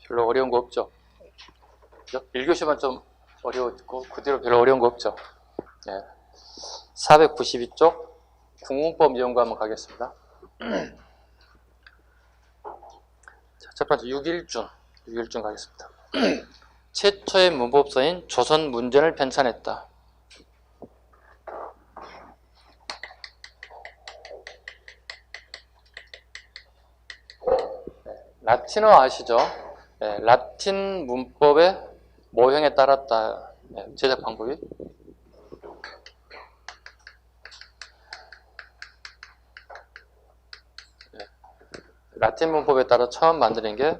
별로 어려운 거 없죠? 1교시만 좀 어려웠고 그 뒤로 별로 어려운 거 없죠? 네. 492쪽 국문법 이용과 한번 가겠습니다. 자, 첫 번째 6일준 가겠습니다. 최초의 문법서인 조선 문전을 편찬했다. 라틴어 아시죠? 네, 라틴 문법의 모형에 따랐다. 네, 제작 방법이. 네, 라틴 문법에 따라 처음 만드는 게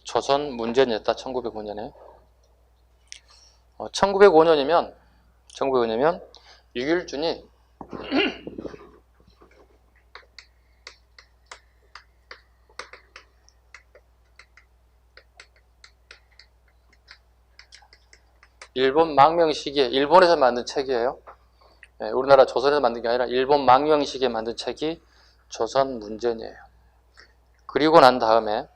조선 문전이었다. 1905년에. 1905년이면 6일준이 일본 망명 시기에 일본에서 만든 책이에요. 네, 우리나라 조선에서 만든 게 아니라 일본 망명 시기에 만든 책이 조선 문전이에요. 그리고 난 다음에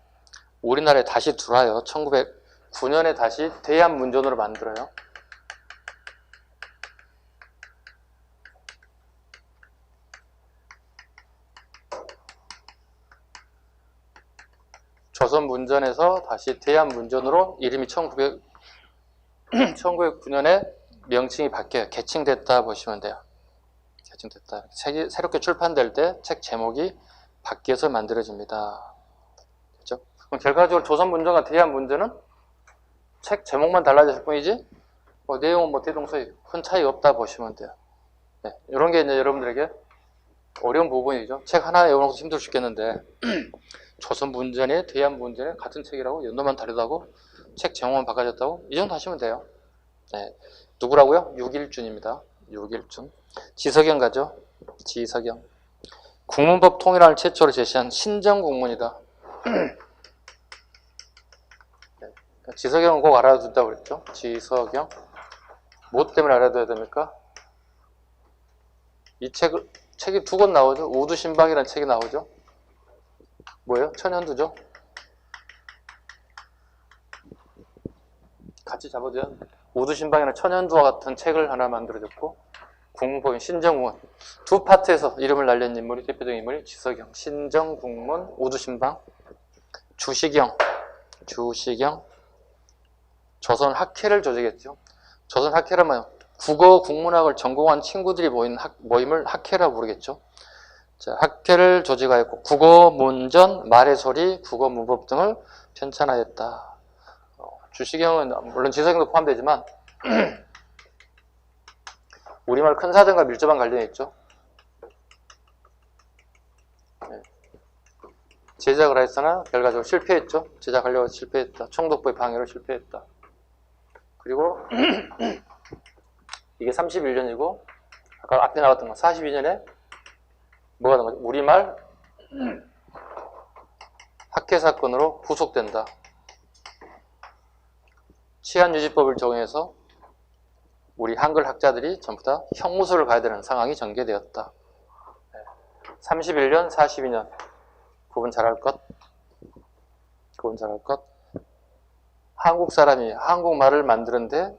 우리나라에 다시 들어와요. 1909년에 다시 대한 문전으로 만들어요. 조선 문전에서 다시 대한 문전으로 이름이 1909년에 명칭이 바뀌어요. 개칭됐다 보시면 돼요. 개칭됐다. 책이 새롭게 출판될 때 책 제목이 바뀌어서 만들어집니다. 그렇죠? 그럼 결과적으로 조선 문전과 대한 문전은 책 제목만 달라졌을 뿐이지 내용은 대동소이 큰 차이 없다 보시면 돼요. 네, 이런 게 이제 여러분들에게 어려운 부분이죠. 책 하나 외우는 것도 힘들 죽겠는데 조선 문전에 대한 문전에 같은 책이라고 연도만 다르다고 책 제목만 바꿔졌다고 이 정도 하시면 돼요. 네, 누구라고요? 6일준입니다. 6일준. 지석영 가죠. 지석영. 국문법 통일안을 최초로 제시한 신정국문이다. 네, 지석영은 꼭 알아둔다고 그랬죠. 지석영. 뭐 때문에 알아둬야 됩니까? 이 책이 두 권 나오죠. 우두신방이라는 책이 나오죠. 뭐예요? 천연두죠. 같이 잡아줘야 우두신방이나 천연두와 같은 책을 하나 만들어줬고 국문법인 신정국문 두 파트에서 이름을 날린 인물이 대표적인 인물이 지석영, 신정국문, 우두신방, 주시경, 조선 학회를 조직했죠. 조선 학회를 국어 국문학을 전공한 친구들이 모인 모임을 학회라고 부르겠죠. 자, 학회를 조직하였고 국어 문전, 말의 소리, 국어 문법 등을 편찬하였다. 주시경은 물론 지석영도 포함되지만 우리말 큰 사전과 밀접한 관련이 있죠. 네. 제작을 했으나 결과적으로 실패했죠. 제작하려고 실패했다. 총독부의 방해로 실패했다. 그리고 이게 31년이고 아까 앞에 나왔던 거 42년에 뭐가 나온 거죠? 우리말 학회 사건으로 구속된다. 치안유지법을 적용해서 우리 한글 학자들이 전부 다 형무소를 가야 되는 상황이 전개되었다. 31년, 42년 구분 잘할 것. 한국 사람이 한국말을 만드는데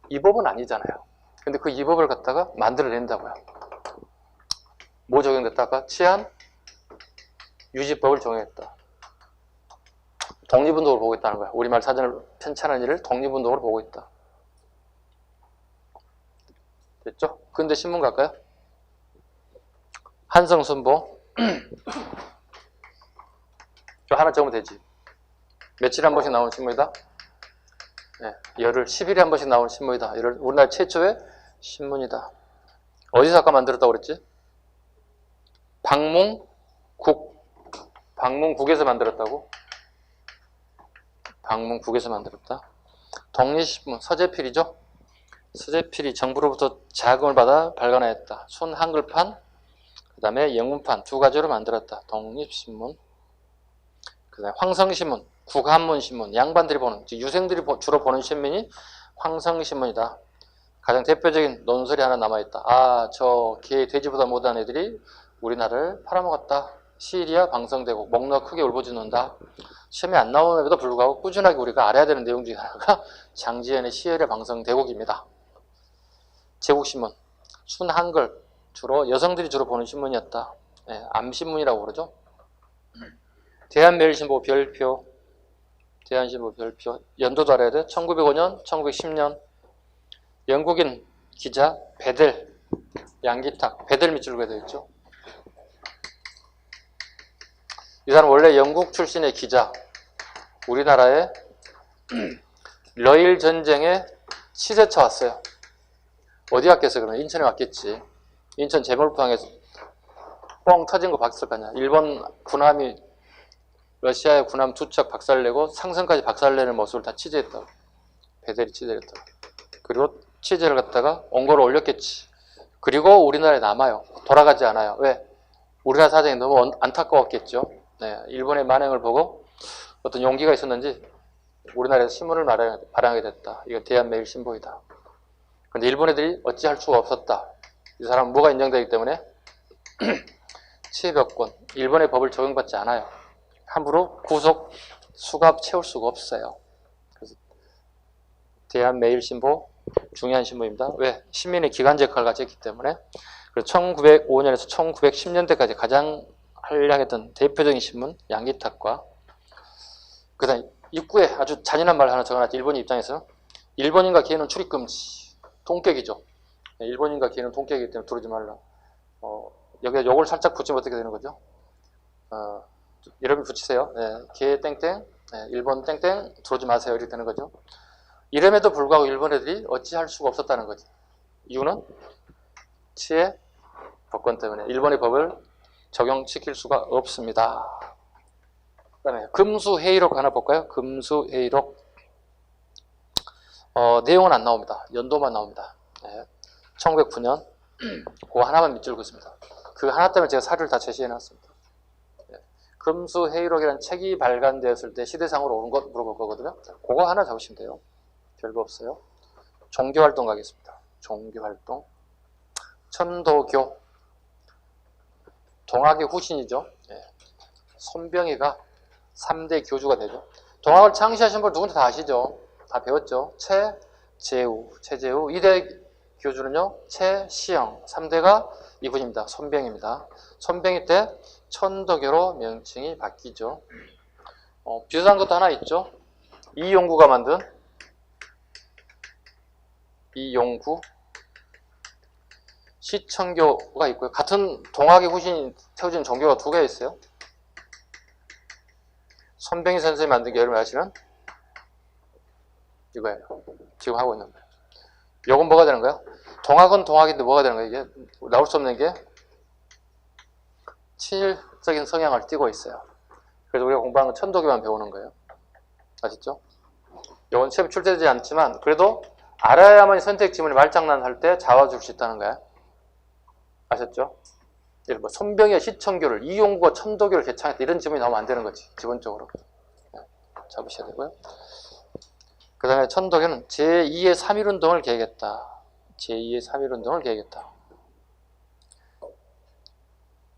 이 법은 아니잖아요. 근데 그 이 법을 갖다가 만들어낸다고요. 뭐 적용됐다가 치안유지법을 적용했다. 독립운동으로 보고 있다는 거야. 우리말 사전을 편찬하는 일을 독립운동으로 보고 있다. 됐죠? 근데 신문 갈까요? 한성순보. 저 하나 적으면 되지. 며칠에 한 번씩 나오는 신문이다? 네, 열흘, 10일에 한 번씩 나오는 신문이다. 우리나라 최초의 신문이다. 어디서 아까 만들었다고 그랬지? 방문국에서 만들었다고? 방문국에서 만들었다. 독립신문, 서재필이죠? 서재필이 정부로부터 자금을 받아 발간하였다. 순 한글판, 그 다음에 영문판 두 가지로 만들었다. 독립신문. 그 다음에 황성신문, 국한문신문, 양반들이 보는, 유생들이 주로 보는 신문이 황성신문이다. 가장 대표적인 논설이 하나 남아있다. 아, 저 개, 돼지보다 못한 애들이 우리나라를 팔아먹었다. 시리아 방성대국, 목놓아 크게 울부짖는다. 시험에 안 나오는데도 불구하고 꾸준하게 우리가 알아야 되는 내용 중에 하나가 장지연의 시리아 방성대국입니다. 제국신문, 순한글, 주로 여성들이 주로 보는 신문이었다. 네, 암신문이라고 그러죠. 대한매일신보 별표, 대한신보 별표, 연도도 알아야 돼. 1905년, 1910년. 영국인 기자 베델, 양기탁, 베델 밑줄 그어야 되겠죠. 이 사람 원래 영국 출신의 기자, 우리나라에 러일 전쟁에 취재차 왔어요. 어디 왔겠어요? 그러면 인천에 왔겠지. 인천 제물포항에서 뻥 터진 거 봤을 거 아니야. 일본 군함이 러시아의 군함 2척 박살내고 상선까지 박살내는 모습을 다 취재했다고. 베델이 취재했다고. 그리고 취재를 갖다가 원고를 올렸겠지. 그리고 우리나라에 남아요. 돌아가지 않아요. 왜? 우리나라 사정이 너무 안타까웠겠죠. 네, 일본의 만행을 보고 어떤 용기가 있었는지 우리나라에서 신문을 발행하게 됐다. 이건 대한매일신보이다. 근데 일본 애들이 어찌할 수가 없었다. 이 사람은 뭐가 인정되기 때문에 취해병권, 일본의 법을 적용받지 않아요. 함부로 구속, 수갑 채울 수가 없어요. 그래서 대한매일신보 중요한 신문입니다. 왜? 시민의 기간제 역할을 같이 했기 때문에. 그래서 1905년에서 1910년대까지 가장 활약했던 대표적인 신문 양기탁과 그 다음에 입구에 아주 잔인한 말 하나 적어놨죠. 일본인 입장에서는 일본인과 개인은 출입금지. 동격이죠. 일본인과 개인은 동격이기 때문에 들어오지 말라. 여기에 요걸 살짝 붙이면 어떻게 되는 거죠? 여러분 붙이세요. 네, 개 땡땡, 네, 일본 땡땡 들어오지 마세요. 이렇게 되는 거죠. 이름에도 불구하고 일본 애들이 어찌할 수가 없었다는 거죠. 이유는 치해 법권 때문에 일본의 법을 적용시킬 수가 없습니다. 그 다음에 금수회의록 하나 볼까요? 금수회의록. 내용은 안 나옵니다. 연도만 나옵니다. 네. 1909년 그거 하나만 밑줄 긋습니다. 그 하나 때문에 제가 사료를 다 제시해놨습니다. 네. 금수회의록이라는 책이 발간되었을 때 시대상으로 오른 것 물어볼 거거든요. 그거 하나 적으시면 돼요. 별거 없어요. 종교활동 가겠습니다. 종교활동. 천도교. 동학의 후신이죠. 네. 손병희가 3대 교주가 되죠. 동학을 창시하신 분 누군지 다 아시죠? 다 배웠죠. 최재우. 2대 교주는요. 최시영. 3대가 이분입니다. 손병희입니다. 손병희 때 천도교로 명칭이 바뀌죠. 비슷한 것도 하나 있죠. 이용구가 만든 이용구 시천교가 있고요. 같은 동학의 후신이 태워진 종교가 두 개 있어요. 손병희 선생님이 만든 게 여러분 아시는 이거예요. 지금 하고 있는 거예요. 요건 뭐가 되는 거예요? 동학은 동학인데 뭐가 되는 거예요? 이게 나올 수 없는 게 친일적인 성향을 띠고 있어요. 그래서 우리가 공부하는 건 천도교만 배우는 거예요. 아시죠? 요건 시험에 출제되지 않지만 그래도 알아야만 선택 지문이 말장난 할 때 잡아줄 수 있다는 거야. 아셨죠? 예를 들어 손병희의 시천교를 이용구가 천도교를 개창했다 이런 지문이 나오면 안 되는 거지. 기본적으로. 잡으셔야 되고요. 그 다음에 천도교는 제2의 3.1운동을 계획했다. 제2의 3.1운동을 계획했다.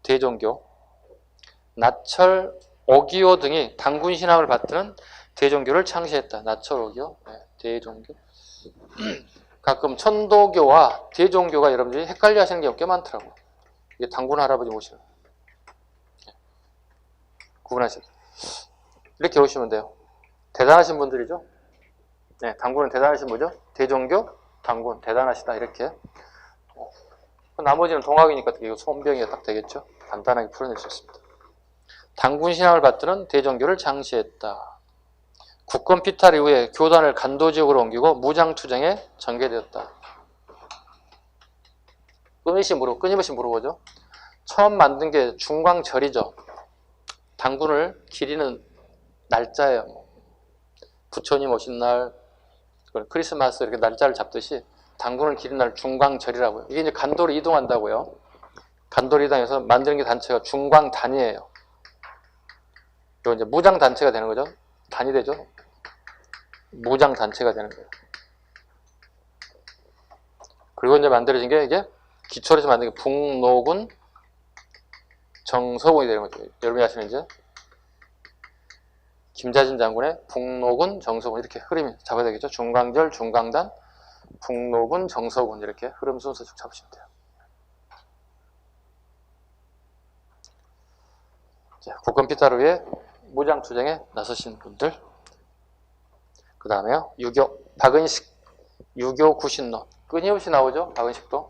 대종교, 나철, 오기오 등이 당군 신앙을 받드는 대종교를 창시했다. 나철, 오기오, 네, 대종교. 가끔 천도교와 대종교가 여러분들이 헷갈려 하시는 게 꽤 많더라고. 이게 당군 할아버지 모시는. 구분하셔야 돼요. 이렇게 오시면 돼요. 대단하신 분들이죠. 네, 당군은 대단하신 분이죠. 대종교, 당군, 대단하시다. 이렇게. 나머지는 동학이니까 이거 손병이가 딱 되겠죠. 간단하게 풀어낼 수 있습니다. 당군 신앙을 받드는 대종교를 창시했다. 국권 피탈 이후에 교단을 간도지역으로 옮기고 무장투쟁에 전개되었다. 끊임없이 물어보죠. 처음 만든 게 중광절이죠. 당군을 기리는 날짜예요. 부처님 오신 날, 크리스마스 이렇게 날짜를 잡듯이 당군을 기리는 날 중광절이라고요. 이게 이제 간도로 이동한다고요. 간도로 이동해서 만드는 게 단체가 중광단이에요. 이거 이제 무장단체가 되는 거죠. 단이 되죠. 무장단체가 되는 거예요. 그리고 이제 만들어진 게 이게 기초로 해서 만든 게 북노군 정서군이 되는 거죠. 여러분이 아시는 이제 김자진 장군의 북노군 정서군 이렇게 흐름이 잡아야 되겠죠. 중강절, 중강단, 북노군 정서군 이렇게 흐름 순서 쭉 잡으시면 돼요. 자, 국권 피탈을 위해 무장 투쟁에 나서신 분들. 그 다음에요. 유교, 박은식, 유교 구신론. 끊임없이 나오죠. 박은식도.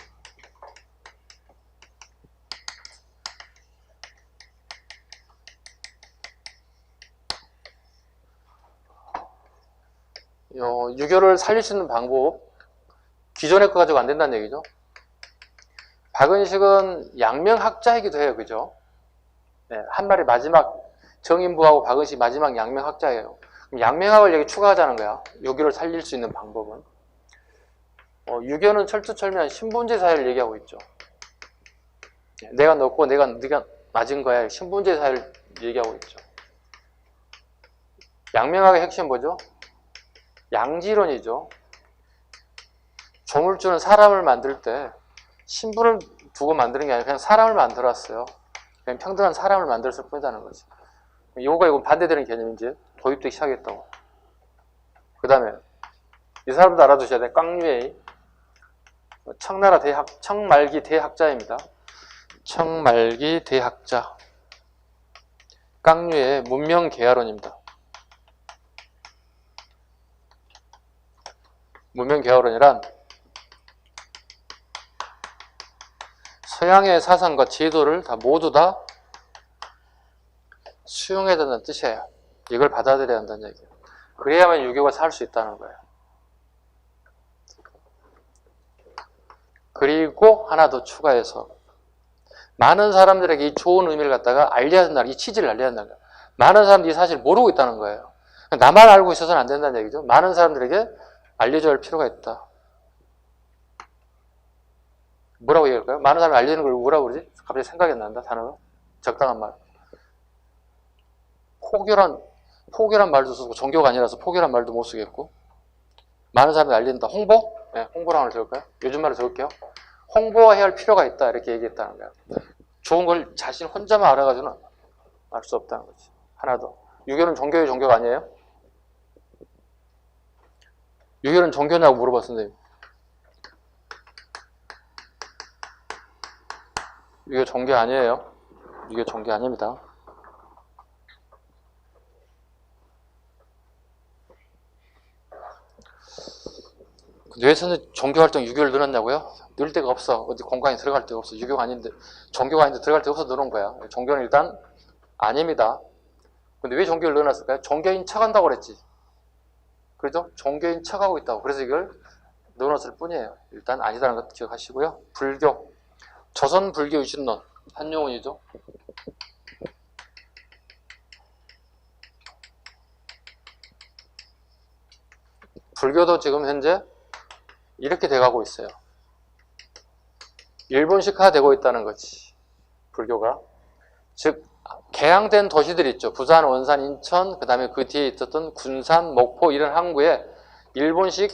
유교를 살릴 수 있는 방법, 기존의 거 가지고 안 된다는 얘기죠. 박은식은 양명학자이기도 해요. 그죠? 네, 한 마리 마지막 정인부하고 박은식 마지막 양명학자예요. 양명학을 여기 추가하자는 거야. 유교를 살릴 수 있는 방법은. 유교는 철두철미한 신분제 사회를 얘기하고 있죠. 내가 넣고 네가 맞은 거야. 신분제 사회를 얘기하고 있죠. 양명학의 핵심 뭐죠? 양지론이죠. 조물주는 사람을 만들 때 신분을 두고 만드는 게 아니라 그냥 사람을 만들었어요. 그냥 평등한 사람을 만들었을 뿐이라는 거지. 이거 반대되는 개념이 이제 도입되기 시작했다고. 그 다음에 이 사람도 알아두셔야 돼. 깡유에이 청말기 대학자입니다. 청말기 대학자. 깡유의 문명개화론입니다. 문명개화론이란 서양의 사상과 제도를 모두 다 수용해야 된다는 뜻이에요. 이걸 받아들여야 한다는 얘기예요. 그래야만 유교가 살 수 있다는 거예요. 그리고 하나 더 추가해서 많은 사람들에게 이 좋은 의미를 갖다가 알려야 된다. 이 취지를 알려야 된다는 거예요. 많은 사람들이 사실 모르고 있다는 거예요. 나만 알고 있어서는 안 된다는 얘기죠. 많은 사람들에게 알려줘야 할 필요가 있다. 뭐라고 얘기할까요? 많은 사람이 알리는 걸 뭐라고 그러지? 갑자기 생각이 안 난다, 단어가. 적당한 말. 포교란 말도 쓰고, 종교가 아니라서 포교란 말도 못 쓰겠고. 많은 사람이 알린다. 홍보? 네, 홍보라고 적을까요? 요즘 말로 적을게요. 홍보해야 할 필요가 있다. 이렇게 얘기했다는 거예요. 좋은 걸 자신 혼자만 알아가지고는 알 수 없다는 거지. 하나 더. 유교는 종교의 종교가 아니에요? 유교는 종교냐고 물어봤는데 유교 종교 아니에요. 유교 종교 아닙니다. 뇌에서는 종교활동 유교를 넣어놨냐고요? 넣을 데가 없어. 어디 공간에 들어갈 데가 없어. 유교가 아닌데, 종교가 아닌데 들어갈 데가 없어 넣어놓은 거야. 종교는 일단 아닙니다. 근데 왜 종교를 넣어놨을까요? 종교인 척한다고 그랬지. 그죠? 종교인 척하고 있다고. 그래서 이걸 넣어놨을 뿐이에요. 일단 아니다라는 것 기억하시고요. 불교. 조선 불교 유신론. 한용운이죠. 불교도 지금 현재 이렇게 돼가고 있어요. 일본식화 되고 있다는 거지. 불교가. 즉 개항된 도시들 있죠. 부산, 원산, 인천, 그 다음에 그 뒤에 있었던 군산, 목포 이런 항구에 일본식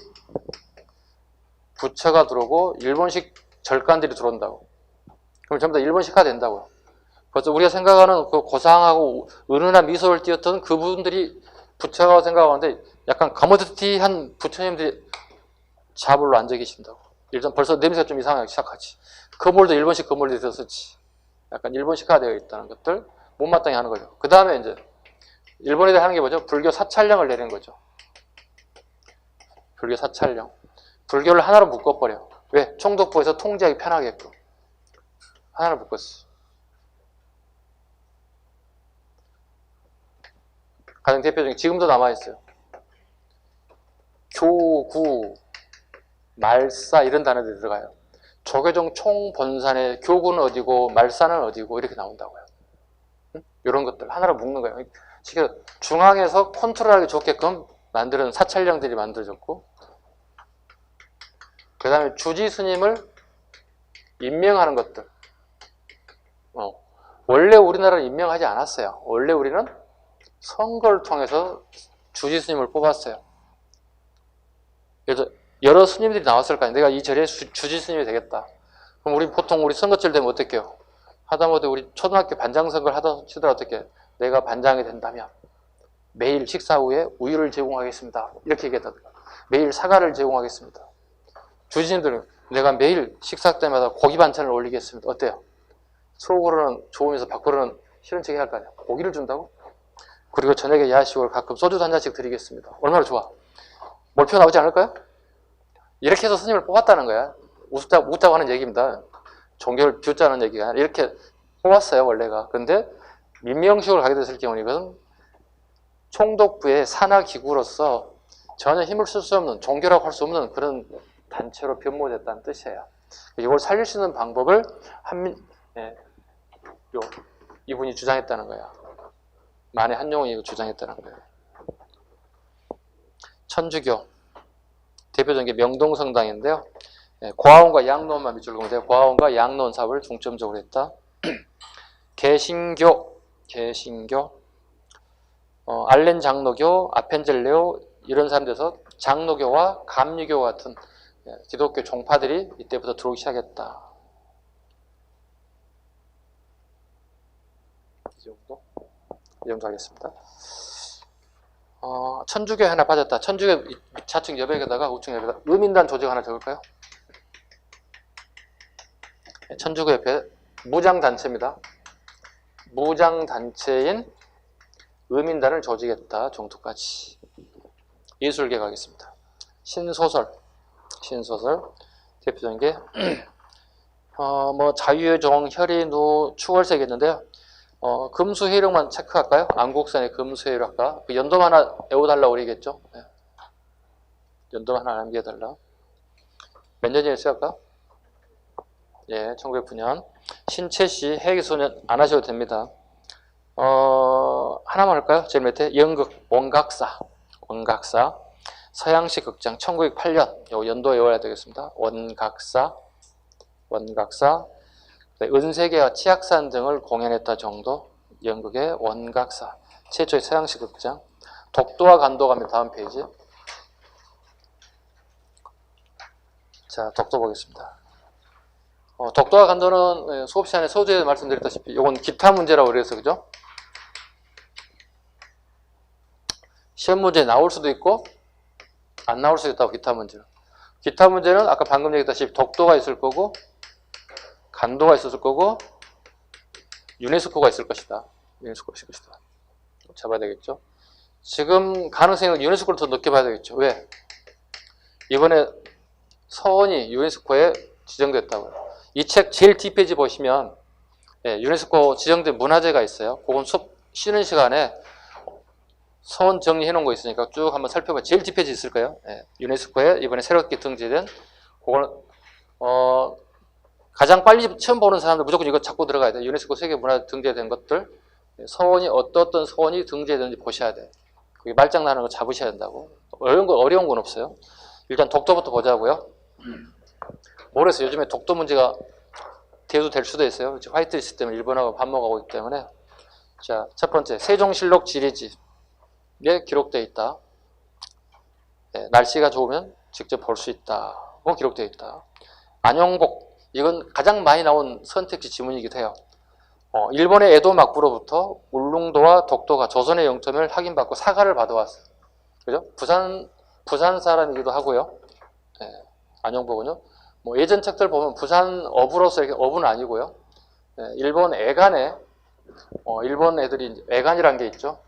부처가 들어오고 일본식 절간들이 들어온다고. 그럼 전부 다 일본식화 된다고요. 그래서 우리가 생각하는 그 고상하고 은은한 미소를 띄었던 그분들이 부처라고 생각하는데 약간 거머드티한 부처님들이 자불로 앉아 계신다고. 일단 벌써 냄새가 좀 이상하기 시작하지. 건물도 일본식 건물들이 들었었지. 약간 일본식화 되어 있다는 것들 못마땅히 하는 거죠. 그 다음에 이제 일본 애들 하는 게 뭐죠? 불교 사찰령을 내리는 거죠. 불교 사찰령. 불교를 하나로 묶어버려. 왜? 총독부에서 통제하기 편하게끔. 하나로 묶었어. 가장 대표적인 지금도 남아있어요. 교구, 말사 이런 단어들이 들어가요. 조계종 총본산의 교구는 어디고 말사는 어디고 이렇게 나온다고요. 응? 이런 것들 하나로 묶는 거예요. 지금 중앙에서 컨트롤하기 좋게끔 만드는 사찰령들이 만들어졌고 그 다음에 주지 스님을 임명하는 것들. 원래 우리나라는 임명하지 않았어요. 원래 우리는 선거를 통해서 주지 스님을 뽑았어요. 그래서 여러 스님들이 나왔을 거 아니야. 내가 이 절에 주지 스님이 되겠다. 그럼 우리 보통 우리 선거철 되면 어떡해요? 하다못해 우리 초등학교 반장 선거를 하다 치더라도 어떻게 내가 반장이 된다면 매일 식사 후에 우유를 제공하겠습니다. 이렇게 얘기했다든가. 매일 사과를 제공하겠습니다. 주지님들은 내가 매일 식사 때마다 고기 반찬을 올리겠습니다. 어때요? 속으로는 좋으면서 밖으로는 싫은 척 해야 할 거 아니야. 고기를 준다고? 그리고 저녁에 야식으로 가끔 소주도 한 잔씩 드리겠습니다. 얼마나 좋아. 몰표 나오지 않을까요? 이렇게 해서 스님을 뽑았다는 거야. 웃자고 하는 얘기입니다. 종교를 비웃자는 얘기가 아니라 이렇게 뽑았어요, 원래가. 그런데 민명식으로 가게 됐을 경우는 이것은 총독부의 산하기구로서 전혀 힘을 쓸 수 없는, 종교라고 할 수 없는 그런 단체로 변모됐다는 뜻이에요. 이걸 살릴 수 있는 방법을 이분이 주장했다는 거야. 만해 한용이 주장했다는 거예요. 천주교 대표적인 게 명동성당인데요. 고아원과 양론만 밑줄로 보면 돼요. 고아원과 양론 사업을 중점적으로 했다. 개신교, 알렌 장로교, 아펜젤레오 이런 사람들에서 장로교와 감리교 같은 기독교 종파들이 이때부터 들어오기 시작했다. 이 정도 하겠습니다. 천주교에 하나 빠졌다. 천주교 좌측 여백에다가 우측 여백에다가 의민단 조직 하나 적을까요? 천주교 옆에 무장단체입니다. 무장단체인 의민단을 조직했다. 정도까지. 예술계 가겠습니다. 신소설 대표적인 게 자유의 종, 혈인우, 추월세겠는데요. 금수회력만 체크할까요? 안국선의 금수회력 할까? 그 연도 하나 외워달라고 그러겠죠? 네. 연도 하나 남겨달라. 몇 년이에요, 할까? 예, 1909년. 신채씨, 해외소년 안 하셔도 됩니다. 하나만 할까요? 제일 밑에 연극, 원각사. 서양식 극장, 1908년. 요 연도 외워야 되겠습니다. 원각사. 은세계와 치악산 등을 공연했다 정도. 연극의 원각사. 최초의 서양식 극장. 독도와 간도 가면 다음 페이지. 자, 독도 보겠습니다. 독도와 간도는 수업 시간에 서두에 말씀드렸다시피 이건 기타 문제라고 그래서 그죠? 시험 문제 나올 수도 있고 안 나올 수도 있다고. 기타 문제는 아까 방금 얘기했다시피 독도가 있을 거고 간도가 있었을 거고 유네스코가 있을 것이다. 잡아야 되겠죠. 지금 가능성은 유네스코를 더 높게 봐야 되겠죠. 왜? 이번에 서원이 유네스코에 지정됐다고요. 이 책 제일 뒷페이지 보시면 유네스코 지정된 문화재가 있어요. 그건 수업 쉬는 시간에 서원 정리해 놓은 거 있으니까 쭉 한번 살펴봐요. 제일 뒷페이지 있을 거예요. 유네스코에 이번에 새롭게 등재된 그걸 가장 빨리 처음 보는 사람들 무조건 이거 찾고 들어가야 돼요. 유네스코 세계문화재 등재된 것들 서원이 어떤 서원이 등재되는지 보셔야 돼요. 그게 말장난하는 거 잡으셔야 된다고. 어려운 건 없어요. 일단 독도부터 보자고요. 모르겠어요. 요즘에 독도 문제가 대두될 수도 있어요. 화이트리스트 때문에 일본하고 반목하고 있기 때문에. 자, 첫 번째 세종실록 지리지에 기록되어 있다. 날씨가 좋으면 직접 볼 수 있다고 기록되어 있다. 안용복, 이건 가장 많이 나온 선택지 지문이기도 해요. 일본의 에도 막부로부터 울릉도와 독도가 조선의 영토를 확인받고 사과를 받아왔어요. 그죠? 부산 사람이기도 하고요. 안용복은요. 예전 책들 보면 부산 어부로서 이렇게 어부는 아니고요. 일본 애간에 일본 애들이 애간이라는 게 있죠.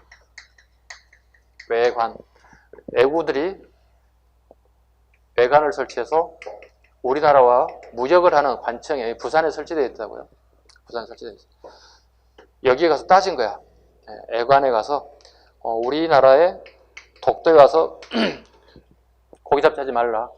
외관. 애구들이 외관을 설치해서 우리나라와 무역을 하는 관청에 부산에 설치되어 있다고요. 부산에 설치되어 있어요. 여기에 가서 따진 거야. 애관에 가서 우리나라의 독도에 가서 고기 잡기 하지 말라.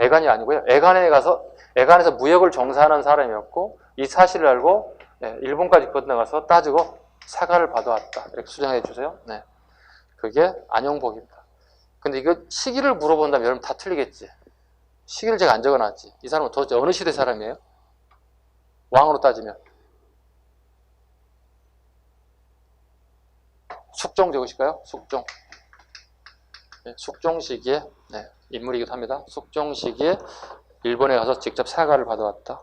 애관이 아니고요. 애관에서 무역을 종사하는 사람이었고 이 사실을 알고 일본까지 건너가서 따지고 사과를 받아왔다. 이렇게 수정해 주세요. 네. 그게 안용복입니다. 근데 이거 시기를 물어본다면 여러분 다 틀리겠지. 시기를 제가 안 적어놨지. 이 사람은 도대체 어느 시대 사람이에요? 왕으로 따지면. 숙종 적으실까요? 숙종. 숙종 시기에 인물이기도 합니다. 숙종 시기에 일본에 가서 직접 사과를 받아왔다.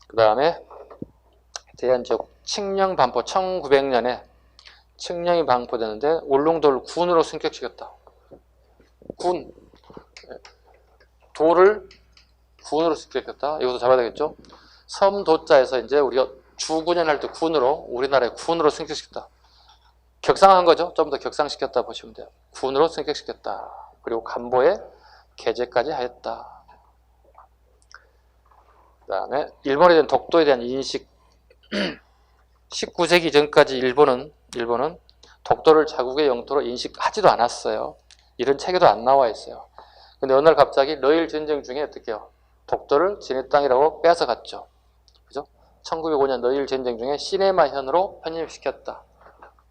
그 다음에 대한제국 칙령 반포 1900년에 칙령이 반포되는데 울릉도를 군으로 승격시켰다. 군, 도를 군으로 승격시켰다. 이것도 잡아야 되겠죠. 섬도자에서 이제 우리가 주군연할 때 군으로, 우리나라의 군으로 승격시켰다. 격상한 거죠. 좀 더 격상시켰다 보시면 돼요. 군으로 승격시켰다. 그리고 간보에 개제까지 하였다. 그 다음에 일본에 대한 독도에 대한 인식 19세기 전까지 일본은 독도를 자국의 영토로 인식하지도 않았어요. 이런 책에도 안 나와 있어요. 근데 어느 날 갑자기 러일 전쟁 중에 어떻게 해요? 독도를 지네 땅이라고 뺏어갔죠. 그죠? 1905년 러일 전쟁 중에 시네마현으로 편입시켰다.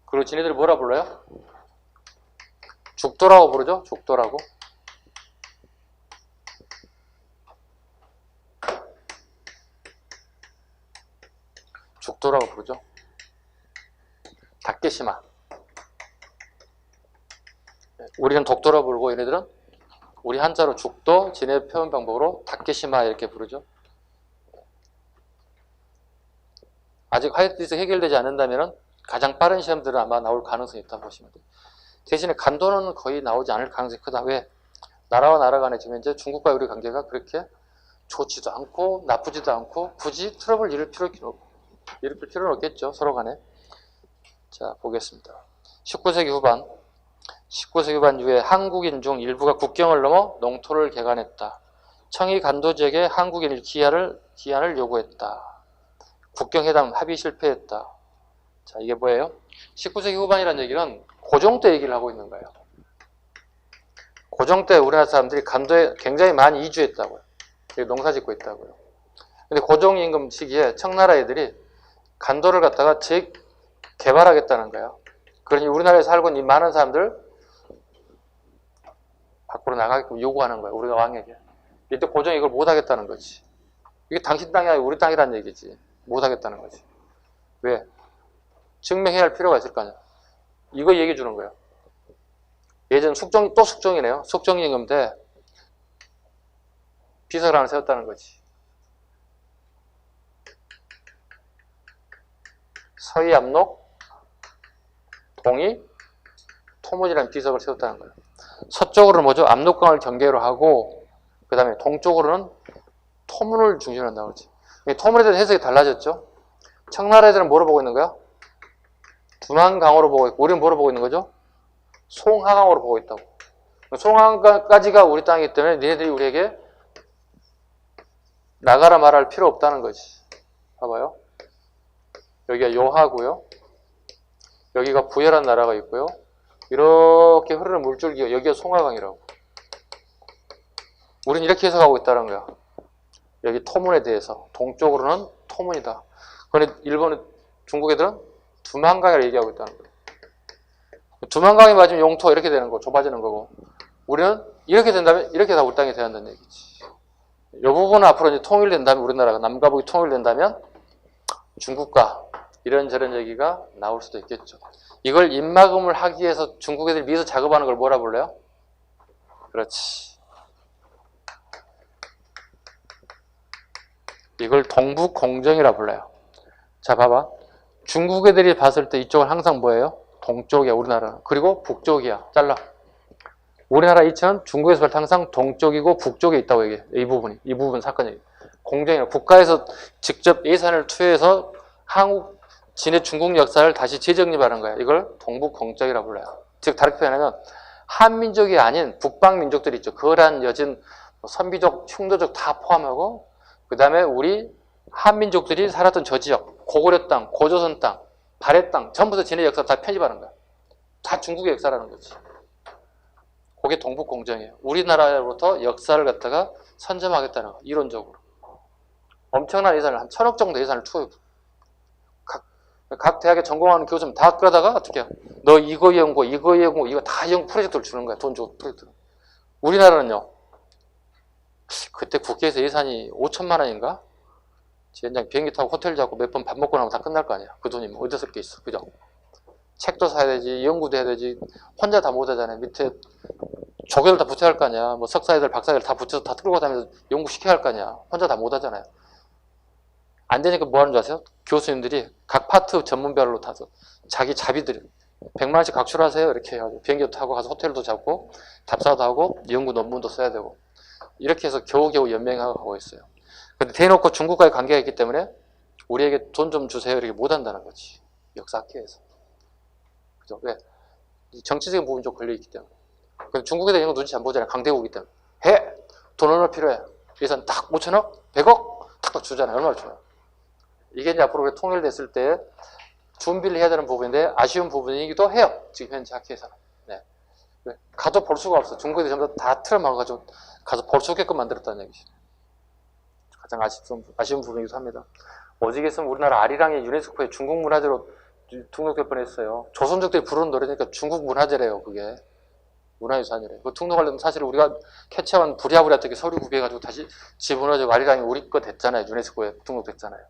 그리고 지네들 뭐라 불러요? 죽도라고 부르죠? 죽도라고. 죽도라고 부르죠. 다케시마. 우리는 독도라고 부르고 얘네들은 우리 한자로 죽도, 지네 표현 방법으로 다케시마 이렇게 부르죠. 아직 화이트리스트 해결되지 않는다면 가장 빠른 시험들은 아마 나올 가능성이 있다 보시면 돼요. 대신에 간도는 거의 나오지 않을 가능성이 크다. 왜? 나라와 나라 간에 지금 이제 중국과 우리 관계가 그렇게 좋지도 않고 나쁘지도 않고 굳이 트러블 일으킬 필요는 없겠죠. 서로 간에. 자, 보겠습니다. 19세기 후반 이후에 한국인 중 일부가 국경을 넘어 농토를 개간했다. 청이 간도 지역에 한국인 기한을 요구했다. 국경회담 합의 실패했다. 자, 이게 뭐예요? 19세기 후반이라는 얘기는 고종 때 얘기를 하고 있는 거예요. 고종 때 우리나라 사람들이 간도에 굉장히 많이 이주했다고요. 농사 짓고 있다고요. 근데 고종 임금 시기에 청나라 애들이 간도를 갖다가 재개발하겠다는 거예요. 그러니 우리나라에 살고 있는 이 많은 사람들 밖으로 나가게끔 요구하는 거예요. 우리가 왕에게. 이때 고종이 이걸 못하겠다는 거지. 이게 당신 땅이 아니고 우리 땅이라는 얘기지. 못하겠다는 거지. 왜? 증명해야 할 필요가 있을 거 아니야. 이거 얘기해 주는 거예요. 예전 또 숙종이네요. 숙종 임금 때 비서를 하나 세웠다는 거지. 서희 압록, 동이, 토문이라는 비석을 세웠다는 거예요. 서쪽으로는 뭐죠? 압록강을 경계로 하고, 그 다음에 동쪽으로는 토문을 중심으로 한다고 그러지. 토문에 대한 해석이 달라졌죠? 청나라에서는 뭐로 보고 있는 거야? 두만강으로 보고 있고, 우리는 뭐로 보고 있는 거죠? 송하강으로 보고 있다고. 송하강까지가 우리 땅이기 때문에 니네들이 우리에게 나가라 말할 필요 없다는 거지. 봐봐요. 여기가 요하고요. 여기가 부여란 나라가 있고요. 이렇게 흐르는 물줄기가 여기가 송하강이라고. 우리는 이렇게 해석하고 있다는 거야. 여기 토문에 대해서. 동쪽으로는 토문이다. 그런데 일본, 중국 애들은 두만강이라고 얘기하고 있다는 거야. 두만강이 맞으면 용토가 이렇게 되는 거, 좁아지는 거고. 우리는 이렇게 된다면 이렇게 다 우리 땅이 돼야 한다는 얘기지. 이 부분은 앞으로 이제 통일된다면, 우리나라가 남과 북이 통일된다면 중국과 이런저런 얘기가 나올 수도 있겠죠. 이걸 입막음을 하기 위해서 중국 애들이 미서 작업하는 걸 뭐라 불러요? 그렇지. 이걸 동북공정이라 불러요. 자, 봐봐. 중국 애들이 봤을 때 이쪽은 항상 뭐예요? 동쪽이야, 우리나라는. 그리고 북쪽이야. 잘라. 우리나라 이치는 중국에서 볼 때 항상 동쪽이고 북쪽에 있다고 얘기해. 이 부분 사건이. 공정이야. 국가에서 직접 예산을 투여해서 한국, 진해 중국 역사를 다시 재정립하는 거야. 이걸 동북공정이라 불러요. 즉, 다르게 표현하면 한민족이 아닌 북방민족들이 있죠. 거란, 여진, 선비족, 흉노족 다 포함하고, 그 다음에 우리 한민족들이 살았던 저 지역, 고구려 땅, 고조선 땅, 발해 땅, 전부 다 진해 역사 다 편집하는 거야. 다 중국의 역사라는 거지. 그게 동북공정이에요. 우리나라로부터 역사를 갖다가 선점하겠다는 거, 이론적으로. 엄청난 예산을, 한 1000억 정도 예산을 투여. 각 대학에 전공하는 교수는 다 그러다가 어떻게 해요? 너 이거 연구, 이거 다 연구 프로젝트를 주는 거야. 돈 주고 프로젝트를. 우리나라는요. 그때 국회에서 예산이 5천만 원인가? 지연장 비행기 타고 호텔 잡고 몇 번 밥 먹고 나면 다 끝날 거 아니야. 그 돈이 뭐 어디서 쓸 게 있어. 그죠? 책도 사야 되지, 연구도 해야 되지. 혼자 다 못 하잖아요. 밑에 조교들 다 붙여야 할 거 아니야. 뭐 석사애들, 박사애들 다 붙여서 다 끌고 다니면서 연구시켜야 할 거 아니야. 혼자 다 못 하잖아요. 안 되니까 뭐 하는 줄 아세요? 교수님들이 각 파트 전문별로 타서 자기 자비들이 100만 원씩 각출하세요. 이렇게 해가지고 비행기도 타고 가서 호텔도 잡고 답사도 하고 연구 논문도 써야 되고 이렇게 해서 겨우겨우 연맹하고 있어요. 근데 대놓고 중국과의 관계가 있기 때문에 우리에게 돈 좀 주세요. 이렇게 못 한다는 거지. 역사학회에서. 그죠? 왜? 정치적인 부분이 좀 걸려있기 때문에. 근데 중국에 대한 거 눈치 안 보잖아요. 강대국이기 때문에. 해! 돈 얼마 필요해? 예산 딱 5천억? 100억? 탁탁 주잖아요. 얼마나 줘요? 이게 이제 앞으로 통일됐을 때 준비를 해야 되는 부분인데 아쉬운 부분이기도 해요. 지금 현재 학회에서는. 네. 가도 볼 수가 없어. 중국에 전부 다 틀어 막아가지고 가서 볼 수 없게끔 만들었다는 얘기죠. 가장 아쉬운 부분이기도 합니다. 오직 있으면 우리나라 아리랑이 유네스코에 중국 문화재로 등록될 뻔했어요. 조선족들이 부르는 노래니까 중국 문화재래요. 그게 문화유산이래요. 그 등록하려면 사실 우리가 캐치한 부랴부랴 어떻게 서류 구비해가지고 다시 집어넣어서 아리랑이 우리 거 됐잖아요. 유네스코에 등록됐잖아요.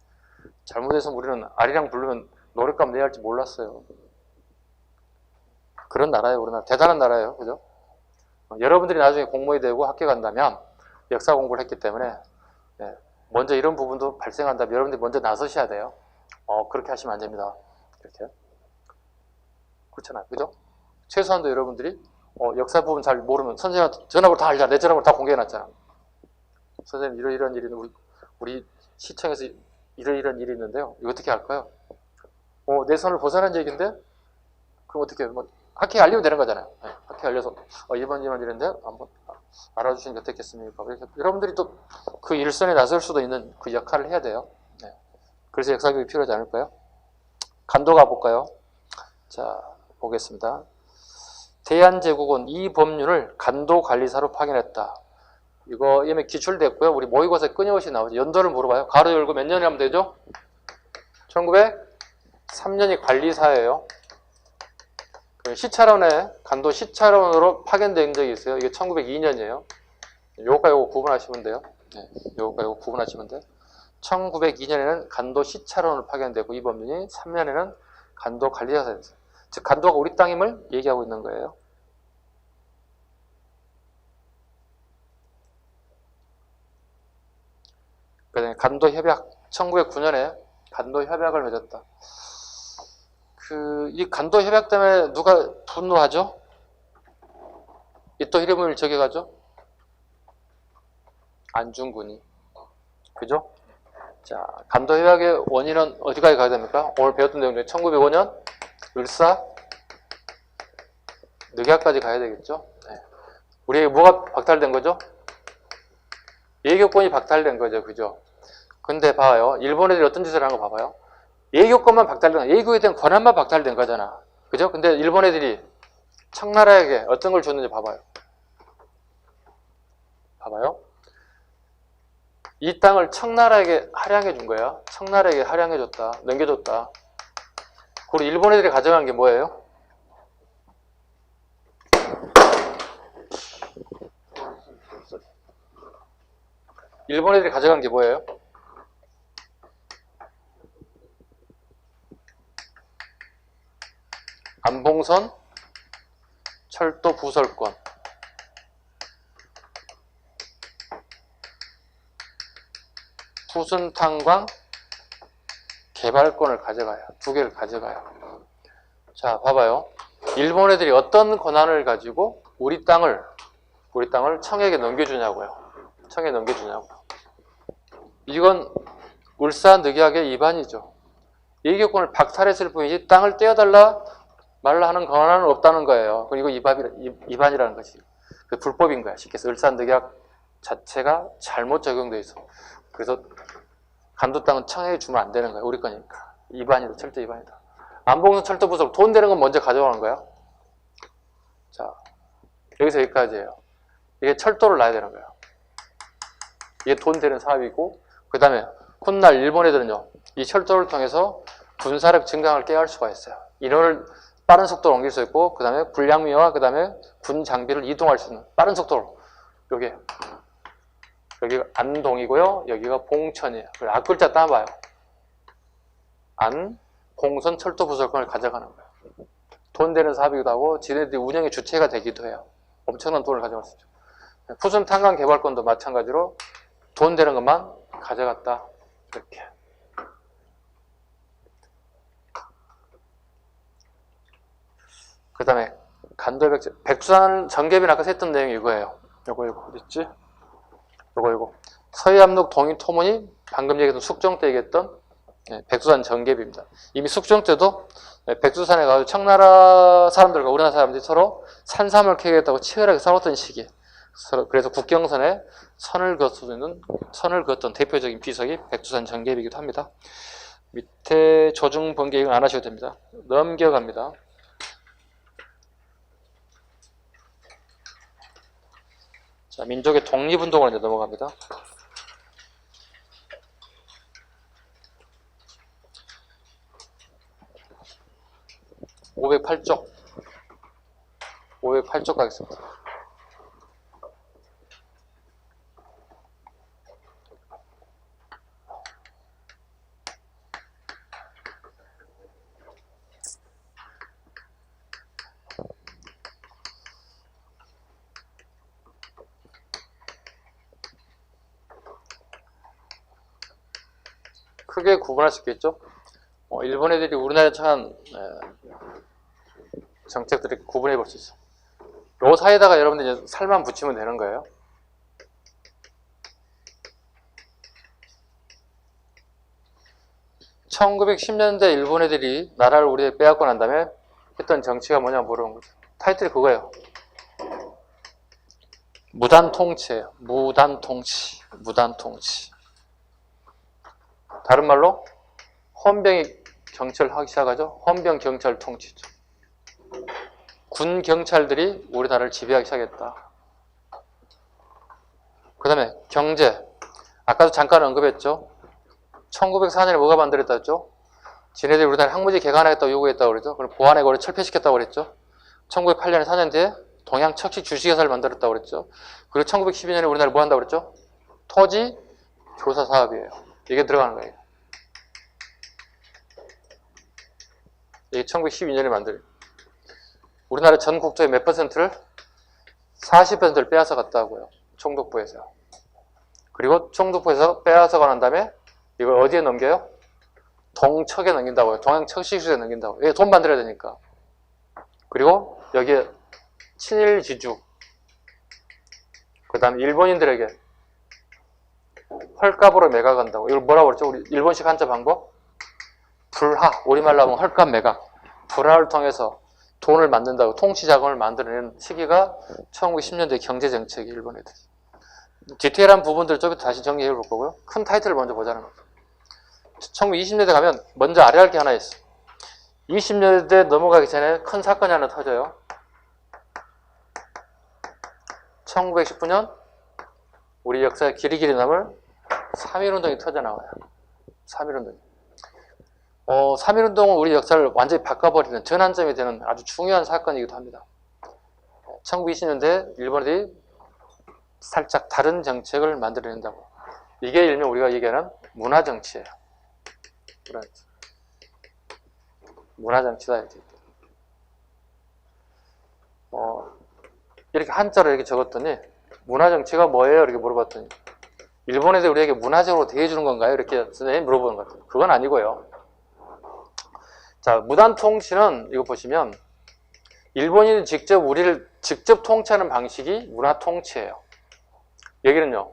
잘못해서 우리는 아리랑 부르면 노랫값 내야 할지 몰랐어요. 그런 나라예요. 우리나라 대단한 나라예요. 그죠? 여러분들이 나중에 공무원이 되고 학교 간다면 역사 공부를 했기 때문에 네, 먼저 이런 부분도 발생한다면 여러분들이 먼저 나서셔야 돼요. 그렇게 하시면 안 됩니다. 이렇게. 그렇잖아요. 그죠? 최소한도 여러분들이 역사 부분 잘 모르면 선생님한테 전화번호 다 알잖아. 내 전화번호 다 공개해놨잖아. 선생님 이런 일이 우리 시청에서 이런 일이 있는데요. 이거 어떻게 할까요? 내 손을 벗어난 얘기인데 그럼 어떻게 학회에 알리면 되는 거잖아요. 네, 학회에 알려서 이번 일인데 한번 알아주시는 게 어떻겠습니까? 여러분들이 또 그 일선에 나설 수도 있는 그 역할을 해야 돼요. 네. 그래서 역사교육이 필요하지 않을까요? 간도 가볼까요? 자, 보겠습니다. 대한제국은 이 법률을 간도관리사로 파견했다. 이거 이미 기출됐고요. 우리 모의고사에 끊임없이 나오죠. 연도를 물어봐요. 가로 열고 몇 년이라면 되죠? 1903년이 관리사예요. 시차론에 간도 시차론으로 파견된 적이 있어요. 이게 1902년이에요. 요거과 요거 구분하시면 돼요. 네, 요거과 요거 구분하시면 돼요. 1902년에는 간도 시차론으로 파견되고 이 법률이 3년에는 간도 관리사가 됐어요. 즉 간도가 우리 땅임을 얘기하고 있는 거예요. 그다음에 간도 협약 1909년에 간도 협약을 맺었다. 이 간도 협약 때문에 누가 분노하죠? 이또 히로부미를 저격하죠? 안중근이. 그죠? 자, 간도 협약의 원인은 어디까지 가야 됩니까? 오늘 배웠던 내용 중에 1905년 을사 늑약까지 가야 되겠죠? 네. 우리에게 뭐가 박탈된 거죠? 예교권이 박탈된 거죠. 그죠? 근데 봐요. 일본 애들이 어떤 짓을 하는 거 봐봐요. 예교권만 박탈된 거야. 예교에 대한 권한만 박탈된 거잖아. 그죠? 근데 일본 애들이 청나라에게 어떤 걸 줬는지 봐봐요. 봐봐요. 이 땅을 청나라에게 할양해 준 거야. 청나라에게 할양해 줬다. 넘겨줬다. 그리고 일본 애들이 가져간 게 뭐예요? 일본 애들이 가져간 게 뭐예요? 안봉선 철도 부설권. 푸순탄광 개발권을 가져가요. 두 개를 가져가요. 자, 봐봐요. 일본 애들이 어떤 권한을 가지고 우리 땅을 청에게 넘겨주냐고요. 청에 넘겨주냐고요. 이건 울산늑약의 위반이죠. 예교권을 박탈했을 뿐이지 땅을 떼어달라 말라 하는 권한은 없다는 거예요. 그리고 위반이라는 거지. 그 불법인 거야. 쉽게 해서 울산늑약 자체가 잘못 적용돼 있어. 그래서 간도 땅은 청에게 주면 안 되는 거야. 우리 거니까. 위반이다. 철저 위반이다. 안봉선 철도 부설 돈 되는 건 먼저 가져가는 거야. 자, 여기서 여기까지예요. 이게 철도를 놔야 되는 거야. 이게 돈 되는 사업이고, 그 다음에 훗날 일본 애들은요, 이 철도를 통해서 군사력 증강을 깨할 수가 있어요. 인원을 빠른 속도로 옮길 수 있고, 그 다음에 불량미와 그 다음에 군 장비를 이동할 수 있는 빠른 속도로. 여기가 안동이고요. 여기가 봉천이에요. 앞글자 따봐요. 안, 봉선 철도 부설권을 가져가는 거예요. 돈 되는 사업이기도 하고 지네들이 운영의 주체가 되기도 해요. 엄청난 돈을 가져갈 수 있죠. 푸순 탄광 개발권도 마찬가지로 돈 되는 것만 가져갔다. 이렇게. 그 다음에 간도백제. 백두산 정계비는 아까 했던 내용이 이거예요. 요거 어디 있지? 요거 서해암록 동인토문이 방금 얘기했던 숙종 때 얘기했던 백두산 정계비입니다. 이미 숙종 때도 백두산에 가서 청나라 사람들과 우리나라 사람들이 서로 산삼을 캐겠다고 치열하게 싸웠던 시기에 그래서 국경선에 선을 그었던 대표적인 비석이 백두산 정계비이기도 합니다. 밑에 조중 번개 이건 안 하셔도 됩니다. 넘겨갑니다. 자, 민족의 독립운동으로 이제 넘어갑니다. (508쪽) 508쪽 가겠습니다. 크게 구분할 수 있겠죠? 일본 애들이 우리나라에 처한 정책들을 구분해 볼 수 있어요. 요 사이에다가 여러분들 이제 살만 붙이면 되는 거예요. (1910년대) 일본 애들이 나라를 우리에 빼앗고 난 다음에 했던 정치가 뭐냐 물어본 거죠. 타이틀이 그거예요. 무단통치예요. 무단통치. 무단통치. 다른 말로 헌병이 경찰하기 시작하죠. 헌병 경찰 통치죠. 군 경찰들이 우리나라를 지배하기 시작했다. 그 다음에 경제. 아까도 잠깐 언급했죠. 1904년에 뭐가 만들었다 했죠? 지네들이 우리나라 항무지 개간하겠다고 요구했다고 그랬죠. 그럼 보안해고를 철폐시켰다고 그랬죠. 1908년에 4년 뒤에 동양 척식 주식회사를 만들었다고 그랬죠. 그리고 1912년에 우리나라를 뭐 한다고 그랬죠? 토지 조사 사업이에요. 이게 들어가는 거예요. 이게 1912년에 만들. 우리나라 전 국토의 몇 퍼센트를? 40%를 빼앗아 갔다고요. 총독부에서. 그리고 총독부에서 빼앗아 간 다음에 이걸 어디에 넘겨요? 동척에 넘긴다고요. 동양척식주에 넘긴다고. 왜? 돈 만들어야 되니까. 그리고 여기에 친일지주. 그 다음에 일본인들에게 헐값으로 매각한다고. 이걸 뭐라고 그랬죠? 우리 일본식 한자 방법? 불화. 우리말로 하면 헐값 매각. 불화를 통해서 돈을 만든다고. 통치자금을 만들어내는 시기가 1910년대 경제정책이 일본 애들. 디테일한 부분들을 좀 다시 정리해 볼 거고요. 큰 타이틀을 먼저 보자는 거죠. 1920년대 가면 먼저 알아야 할 게 하나 있어. 20년대 넘어가기 전에 큰 사건이 하나 터져요. 1919년 우리 역사에 길이길이 남을 3.1운동이 터져나와요. 3.1운동이. 3.1운동은 우리 역사를 완전히 바꿔버리는 전환점이 되는 아주 중요한 사건이기도 합니다. 1920년대 일본들이 살짝 다른 정책을 만들어낸다고. 이게 일명 우리가 얘기하는 문화정치예요. 문화정치다 이렇게. 이렇게 한자로 이렇게 적었더니 문화정치가 뭐예요? 이렇게 물어봤더니 일본 애들 우리에게 문화적으로 대해주는 건가요? 이렇게 선생님이 물어보는 것 같아요. 그건 아니고요. 자, 무단통치는 이거 보시면 일본인이 직접 우리를 직접 통치하는 방식이 문화통치예요. 여기는요.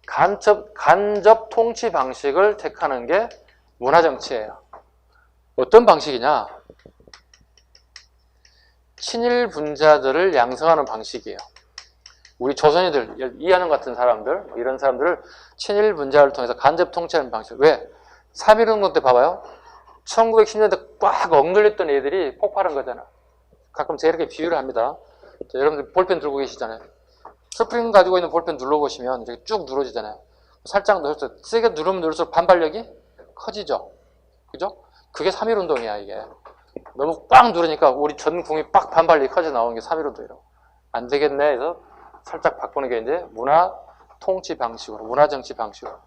간접 통치 방식을 택하는 게 문화정치예요. 어떤 방식이냐? 친일 분자들을 양성하는 방식이에요. 우리 조선인들, 이하는 같은 사람들, 이런 사람들을 친일 분자를 통해서 간접 통치하는 방식. 왜? 3.1운동 때 봐봐요. 1910년대 꽉 억눌렸던 애들이 폭발한 거잖아. 가끔 제가 이렇게 비유를 합니다. 자, 여러분들 볼펜 들고 계시잖아요. 스프링 가지고 있는 볼펜 눌러보시면 이렇게 쭉 누러지잖아요. 살짝 눌러서 세게 누르면 누를수록 반발력이 커지죠. 그죠? 그게 3.1운동이야, 이게. 너무 꽉 누르니까 우리 전 국민이 빡 반발력이 커져 나오는 게 3.1운동이라고. 안 되겠네 해서 살짝 바꾸는 게 이제 문화 통치 방식으로, 문화 정치 방식으로.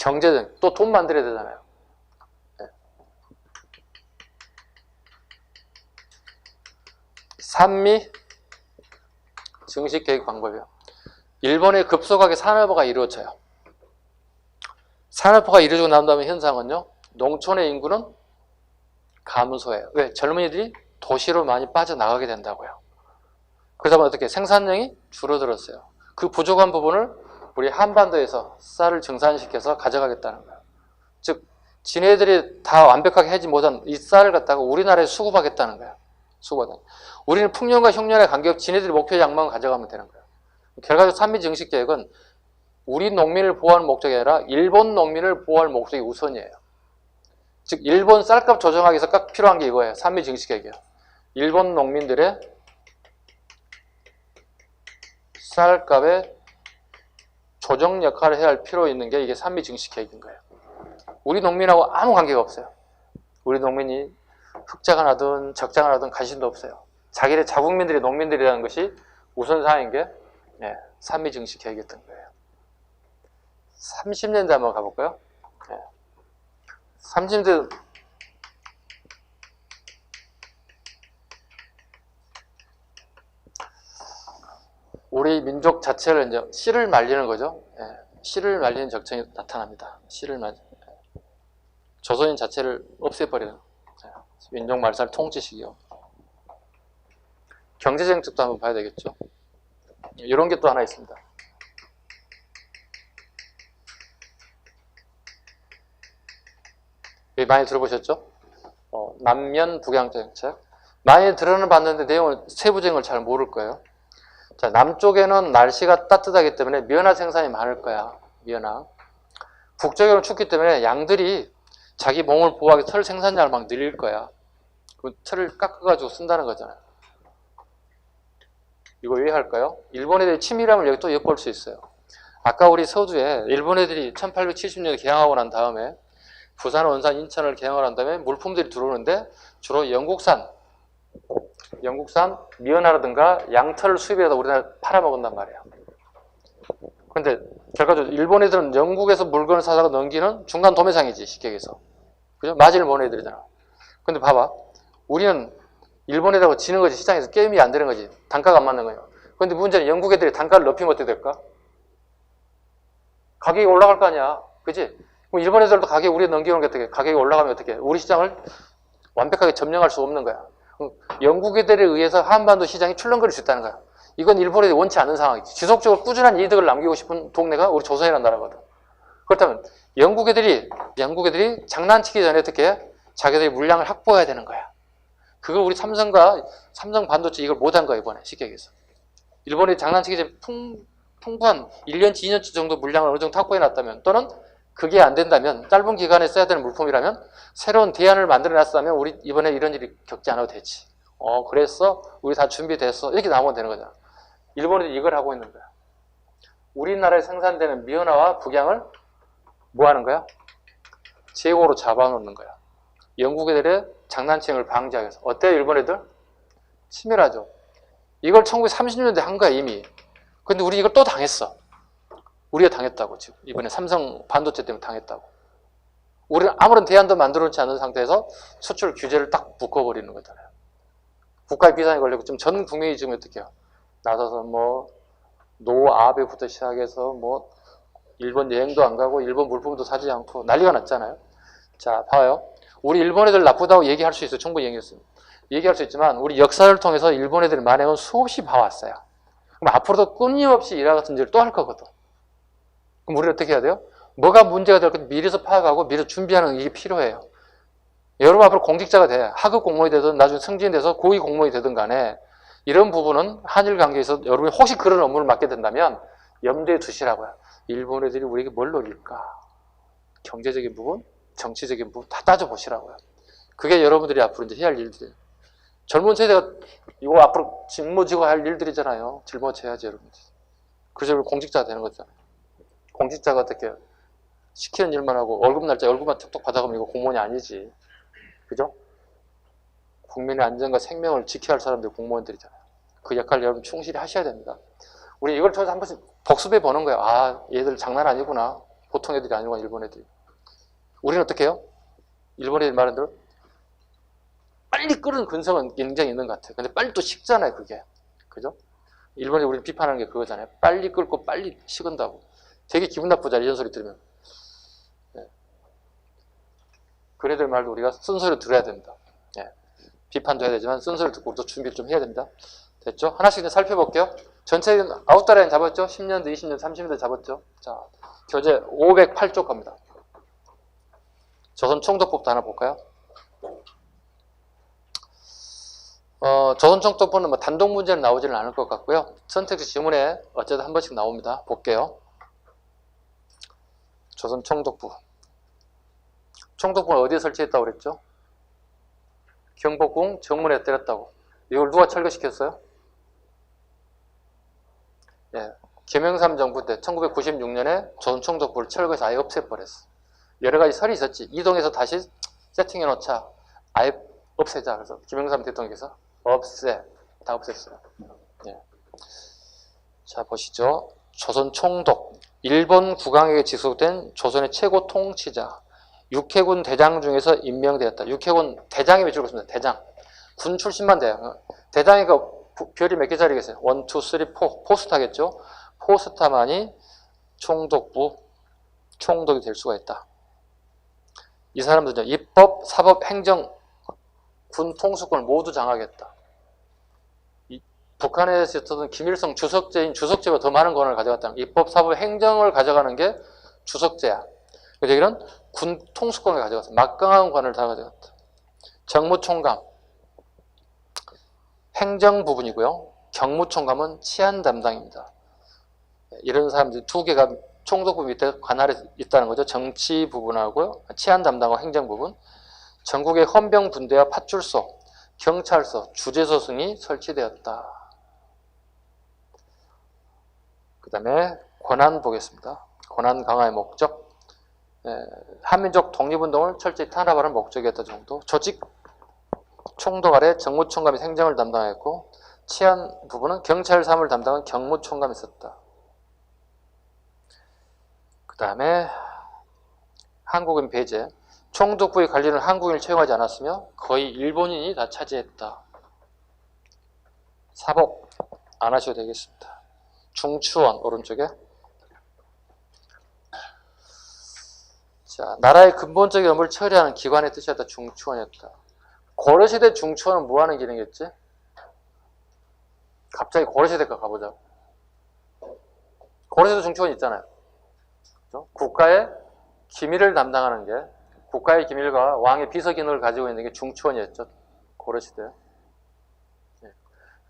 경제적, 또 돈 만들어야 되잖아요. 네. 산미 증식 계획 방법이요. 일본에 급속하게 산업화가 이루어져요. 산업화가 이루어지고 난 다음에 현상은요, 농촌의 인구는 감소해요. 왜? 젊은이들이 도시로 많이 빠져나가게 된다고요. 그러다 보면 어떻게? 생산량이 줄어들었어요. 그 부족한 부분을 우리 한반도에서 쌀을 증산시켜서 가져가겠다는 거예요. 즉, 지네들이 다 완벽하게 해지 못한 이 쌀을 갖다가 우리나라에 수급하겠다는 거예요. 수급하다. 우리는 풍년과 흉년의 간격, 지네들이 목표 양만 가져가면 되는 거예요. 결과적으로 산미 증식 계획은 우리 농민을 보호하는 목적이 아니라 일본 농민을 보호할 목적이 우선이에요. 즉, 일본 쌀값 조정하기 위해서 꼭 필요한 게 이거예요. 산미 증식 계획이에요. 일본 농민들의 쌀값의 조정 역할을 해야 할 필요 있는 게 이게 산미 증식 계획인 거예요. 우리 농민하고 아무 관계가 없어요. 우리 농민이 흑자가 나든 적자가 나든 관심도 없어요. 자기네 자국민들이 농민들이라는 것이 우선사항인 게 산미 증식 계획이었던 거예요. 30년대 한번 가볼까요? 30년대 우리 민족 자체를 이제 씨를 말리는 거죠. 씨를 말리는 적정이 나타납니다. 씨를 말리 조선인 자체를 없애버리는 민족 말살 통치식이요. 경제정책도 한번 봐야 되겠죠. 이런 게 또 하나 있습니다. 많이 들어보셨죠? 남면 북양정책. 많이 들어는 봤는데 내용을 세부적인 걸 잘 모를 거예요. 자, 남쪽에는 날씨가 따뜻하기 때문에 면화 생산이 많을 거야. 면화. 북쪽에는 춥기 때문에 양들이 자기 몸을 보호하기 위해 털 생산량을 막 늘릴 거야. 그 털을 깎아가지고 쓴다는 거잖아요. 이거 왜 할까요? 일본 애들이 치밀함을 여기 또 엿볼 수 있어요. 아까 우리 서두에 일본 애들이 1870년에 개항하고 난 다음에 부산, 원산, 인천을 개항을 한 다음에 물품들이 들어오는데 주로 영국산 미연화라든가 양털을 수입해서 우리나라에 팔아먹은단 말이에요. 근데 결과적으로 일본 애들은 영국에서 물건을 사다가 넘기는 중간 도매상이지, 쉽게 얘기해서. 그죠? 맞을 못 애들이잖아. 근데 봐봐. 우리는 일본 애들하고 지는 거지, 시장에서 게임이 안 되는 거지. 단가가 안 맞는 거예요. 근데 문제는 영국 애들이 단가를 높이면 어떻게 될까? 가격이 올라갈 거 아니야. 그지? 그럼 일본 애들도 가격이 우리에 넘기는 게 어떻게, 가격이 올라가면 어떻게, 우리 시장을 완벽하게 점령할 수 없는 거야. 영국 애들에 의해서 한반도 시장이 출렁거릴 수 있다는 거야. 이건 일본 애들이 원치 않는 상황이지. 지속적으로 꾸준한 이득을 남기고 싶은 동네가 우리 조선이라는 나라거든. 그렇다면 영국 애들이 장난치기 전에 어떻게 자기들이 물량을 확보해야 되는 거야. 그걸 우리 삼성 반도체 이걸 못한 거야, 이번에. 쉽게 얘기해서. 일본이 장난치기 전에 풍부한 1년치, 2년치 정도 물량을 어느 정도 확보해 놨다면, 또는 그게 안 된다면, 짧은 기간에 써야 되는 물품이라면, 새로운 대안을 만들어 놨다면, 우리 이번에 이런 일이 겪지 않아도 되지. 그랬어? 우리 다 준비됐어? 이렇게 나오면 되는 거잖아. 일본이 이걸 하고 있는 거야. 우리나라에 생산되는 미연화와 북양을 뭐 하는 거야? 재고로 잡아놓는 거야. 영국 애들의 장난치는 방지하기 위해서. 어때요, 일본 애들? 치밀하죠. 이걸 1930년대 한 거야, 이미. 근데 우리 이걸 또 당했어. 우리가 당했다고, 지금. 이번에 삼성 반도체 때문에 당했다고. 우리는 아무런 대안도 만들어 놓지 않은 상태에서 수출 규제를 딱 묶어버리는 거잖아요. 국가의 비상이 걸리고, 좀 전 국민이 지금 어떻게 해요? 나서서 노 아베부터 시작해서 일본 여행도 안 가고, 일본 물품도 사지 않고, 난리가 났잖아요. 자, 봐요. 우리 일본 애들 나쁘다고 얘기할 수 있어요. 충분히 얘기할 수 있지만, 우리 역사를 통해서 일본 애들이 만행은 수없이 봐왔어요. 그럼 앞으로도 끊임없이 이와 같은 일을 또 할 거거든. 그럼 우리는 어떻게 해야 돼요? 뭐가 문제가 될 건지 미리서 파악하고 미리 준비하는 게 필요해요. 여러분 앞으로 공직자가 돼. 하급 공무원이 되든 나중에 승진돼서 고위 공무원이 되든 간에 이런 부분은 한일 관계에서 여러분이 혹시 그런 업무를 맡게 된다면 염두에 두시라고요. 일본 애들이 우리에게 뭘 노릴까? 경제적인 부분, 정치적인 부분 다 따져보시라고요. 그게 여러분들이 앞으로 이제 해야 할 일들이에요. 젊은 세대가 이거 앞으로 짊어지고 할 일들이잖아요. 짊어져야지, 여러분들. 그래서 공직자가 되는 거잖아요. 공직자가 어떻게 시키는 일만 하고 월급만 툭툭 받아가면 이거 공무원이 아니지. 그죠? 국민의 안전과 생명을 지켜야 할 사람들이 공무원들이잖아요. 그 역할을 여러분 충실히 하셔야 됩니다. 우리 이걸 통해서 한 번씩 복습해 보는 거예요. 아, 얘들 장난 아니구나. 보통 애들이 아니고 일본 애들이. 우리는 어떻게 해요? 일본 애들 말한 대로 빨리 끓는 근성은 굉장히 있는 것 같아요. 근데 빨리 또 식잖아요, 그게. 그죠? 일본이 우리 비판하는 게 그거잖아요. 빨리 끓고 빨리 식은다고. 되게 기분 나쁘잖아요, 이런 소리 들으면. 네. 그래들 말도 우리가 순서를 들어야 됩니다. 네. 비판도 해야 되지만 순서를 듣고 또 준비를 좀 해야 됩니다. 됐죠? 하나씩 좀 살펴볼게요. 전체 9달에 잡았죠? 10년도, 20년, 30년도 잡았죠? 자, 교재 508쪽 갑니다. 조선 총독법도 하나 볼까요? 조선 총독법은 뭐 단독 문제는 나오지는 않을 것 같고요. 선택지 지문에 어쨌든 한 번씩 나옵니다. 볼게요. 조선 총독부. 총독부는 어디에 설치했다고 그랬죠? 경복궁 정문에 때렸다고. 이걸 누가 철거시켰어요? 예, 김영삼 정부 때 1996년에 조선 총독부를 철거해서 아예 없애버렸어. 여러 가지 설이 있었지. 이동해서 다시 세팅해 놓자. 아예 없애자. 그래서 김영삼 대통령께서 다 없앴어요. 예. 자, 보시죠. 조선 총독. 일본 국왕에게 지속된 조선의 최고 통치자. 육해군 대장 중에서 임명되었다. 육해군 대장이 몇 줄 긋습니다. 대장. 군 출신만 돼요. 대장이 별이 몇 개짜리겠어요? 1, 2, 3, 4. 포스타겠죠? 포스타만이 총독부 총독이 될 수가 있다. 이 사람들은요, 입법, 사법, 행정, 군 통수권을 모두 장악했다. 북한에서 있었던 김일성 주석제보다 더 많은 권한을 가져갔다는 입법, 사법, 행정을 가져가는 게 주석제야. 그래서 여기는 군 통수권을 가져갔어. 막강한 권한을 다 가져갔다. 정무총감, 행정 부분이고요. 경무총감은 치안 담당입니다. 이런 사람들이 두 개가 총독부 밑에 관할에 있다는 거죠. 정치 부분하고요. 치안 담당과 행정 부분. 전국의 헌병 분대와 파출소, 경찰서, 주재소 등이 설치되었다. 그 다음에 권한 보겠습니다. 권한 강화의 목적. 한민족 독립운동을 철저히 탄압하는 목적이었다 정도. 조직 총독 아래 정무총감이 행정을 담당했고 치안 부분은 경찰 사무를 담당한 경무총감이 있었다. 그 다음에 한국인 배제. 총독부의 관리는 한국인을 채용하지 않았으며 거의 일본인이 다 차지했다. 사법 안 하셔도 되겠습니다. 중추원 오른쪽에. 자, 나라의 근본적인 업무를 처리하는 기관의 뜻이었다. 중추원이었다. 고려시대 중추원은 뭐 하는 기능이었지? 갑자기 고려시대가 가보자. 고려시대 중추원 있잖아요. 그렇죠? 국가의 기밀을 담당하는 게, 국가의 기밀과 왕의 비서 기능을 가지고 있는 게 중추원이었죠. 고려시대. 네.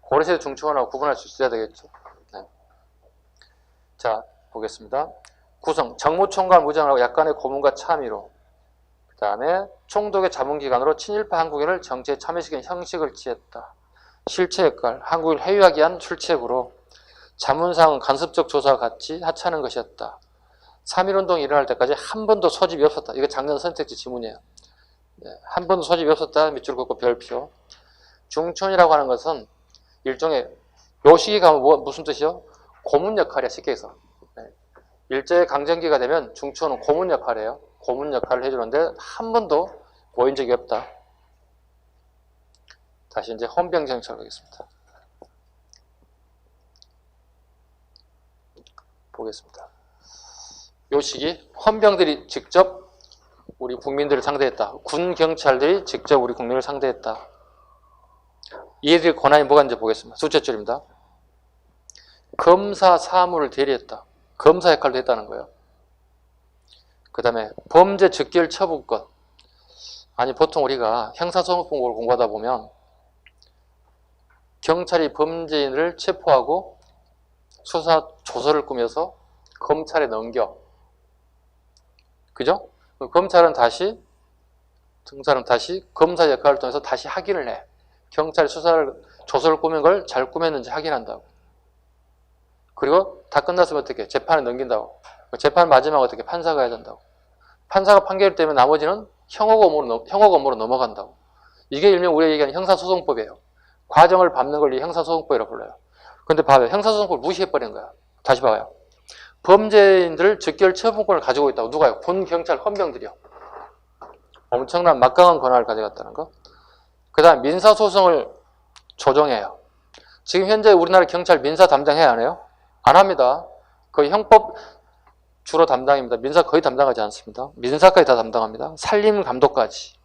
고려시대 중추원하고 구분할 수 있어야 되겠죠. 네. 자, 보겠습니다. 구성, 정무총관 무장하고 약간의 고문과 참의로. 그 다음에 총독의 자문기관으로 친일파 한국인을 정치에 참여시키는 형식을 취했다. 실체 역할, 한국을 해유하기 위한 출첵으로 자문사항은 간섭적 조사와 같이 하찮은 것이었다. 3.1운동이 일어날 때까지 한 번도 소집이 없었다. 이거 작년 선택지 지문이에요. 네, 한 번도 소집이 없었다. 밑줄 긋고 별표. 중촌이라고 하는 것은 일종의 요식이 가면 무슨 뜻이요? 고문 역할이야, 쉽게 해서. 네. 일제강점기가 되면 중추원은 고문 역할이에요. 고문 역할을 해주는데 한 번도 모인 적이 없다. 다시 이제 헌병정찰 가겠습니다. 보겠습니다. 요 시기 헌병들이 직접 우리 국민들을 상대했다. 군 경찰들이 직접 우리 국민을 상대했다. 이들의 권한이 뭐가 있는지 보겠습니다. 숫자줄입니다. 검사 사무를 대리했다. 검사 역할도 했다는 거예요. 그 다음에 범죄 즉결 처분권. 아니 보통 우리가 형사소송법을 공부하다 보면 경찰이 범죄인을 체포하고 수사 조서를 꾸며서 검찰에 넘겨. 그죠? 검사는 다시 검사 역할을 통해서 다시 확인을 해. 경찰이 조서를 꾸민 걸 잘 꾸몄는지 확인한다고. 그리고 다 끝났으면 어떻게? 재판에 넘긴다고. 재판 마지막 어떻게? 판사가 해야 된다고. 판사가 판결을 때면 나머지는 형업 업무로 넘어간다고. 이게 일명 우리가 얘기하는 형사소송법이에요. 과정을 밟는 걸 형사소송법이라고 불러요. 근데 봐요. 형사소송법을 무시해버린 거야. 다시 봐요. 범죄인들 즉결 처분권을 가지고 있다고. 누가요? 본 경찰 헌병들이요. 엄청난 막강한 권한을 가져갔다는 거. 그 다음 민사소송을 조정해요. 지금 현재 우리나라 경찰 민사 담당해야 안 해요? 안 합니다. 거의 형법 주로 담당입니다. 민사 거의 담당하지 않습니다. 민사까지 다 담당합니다. 산림 감독까지.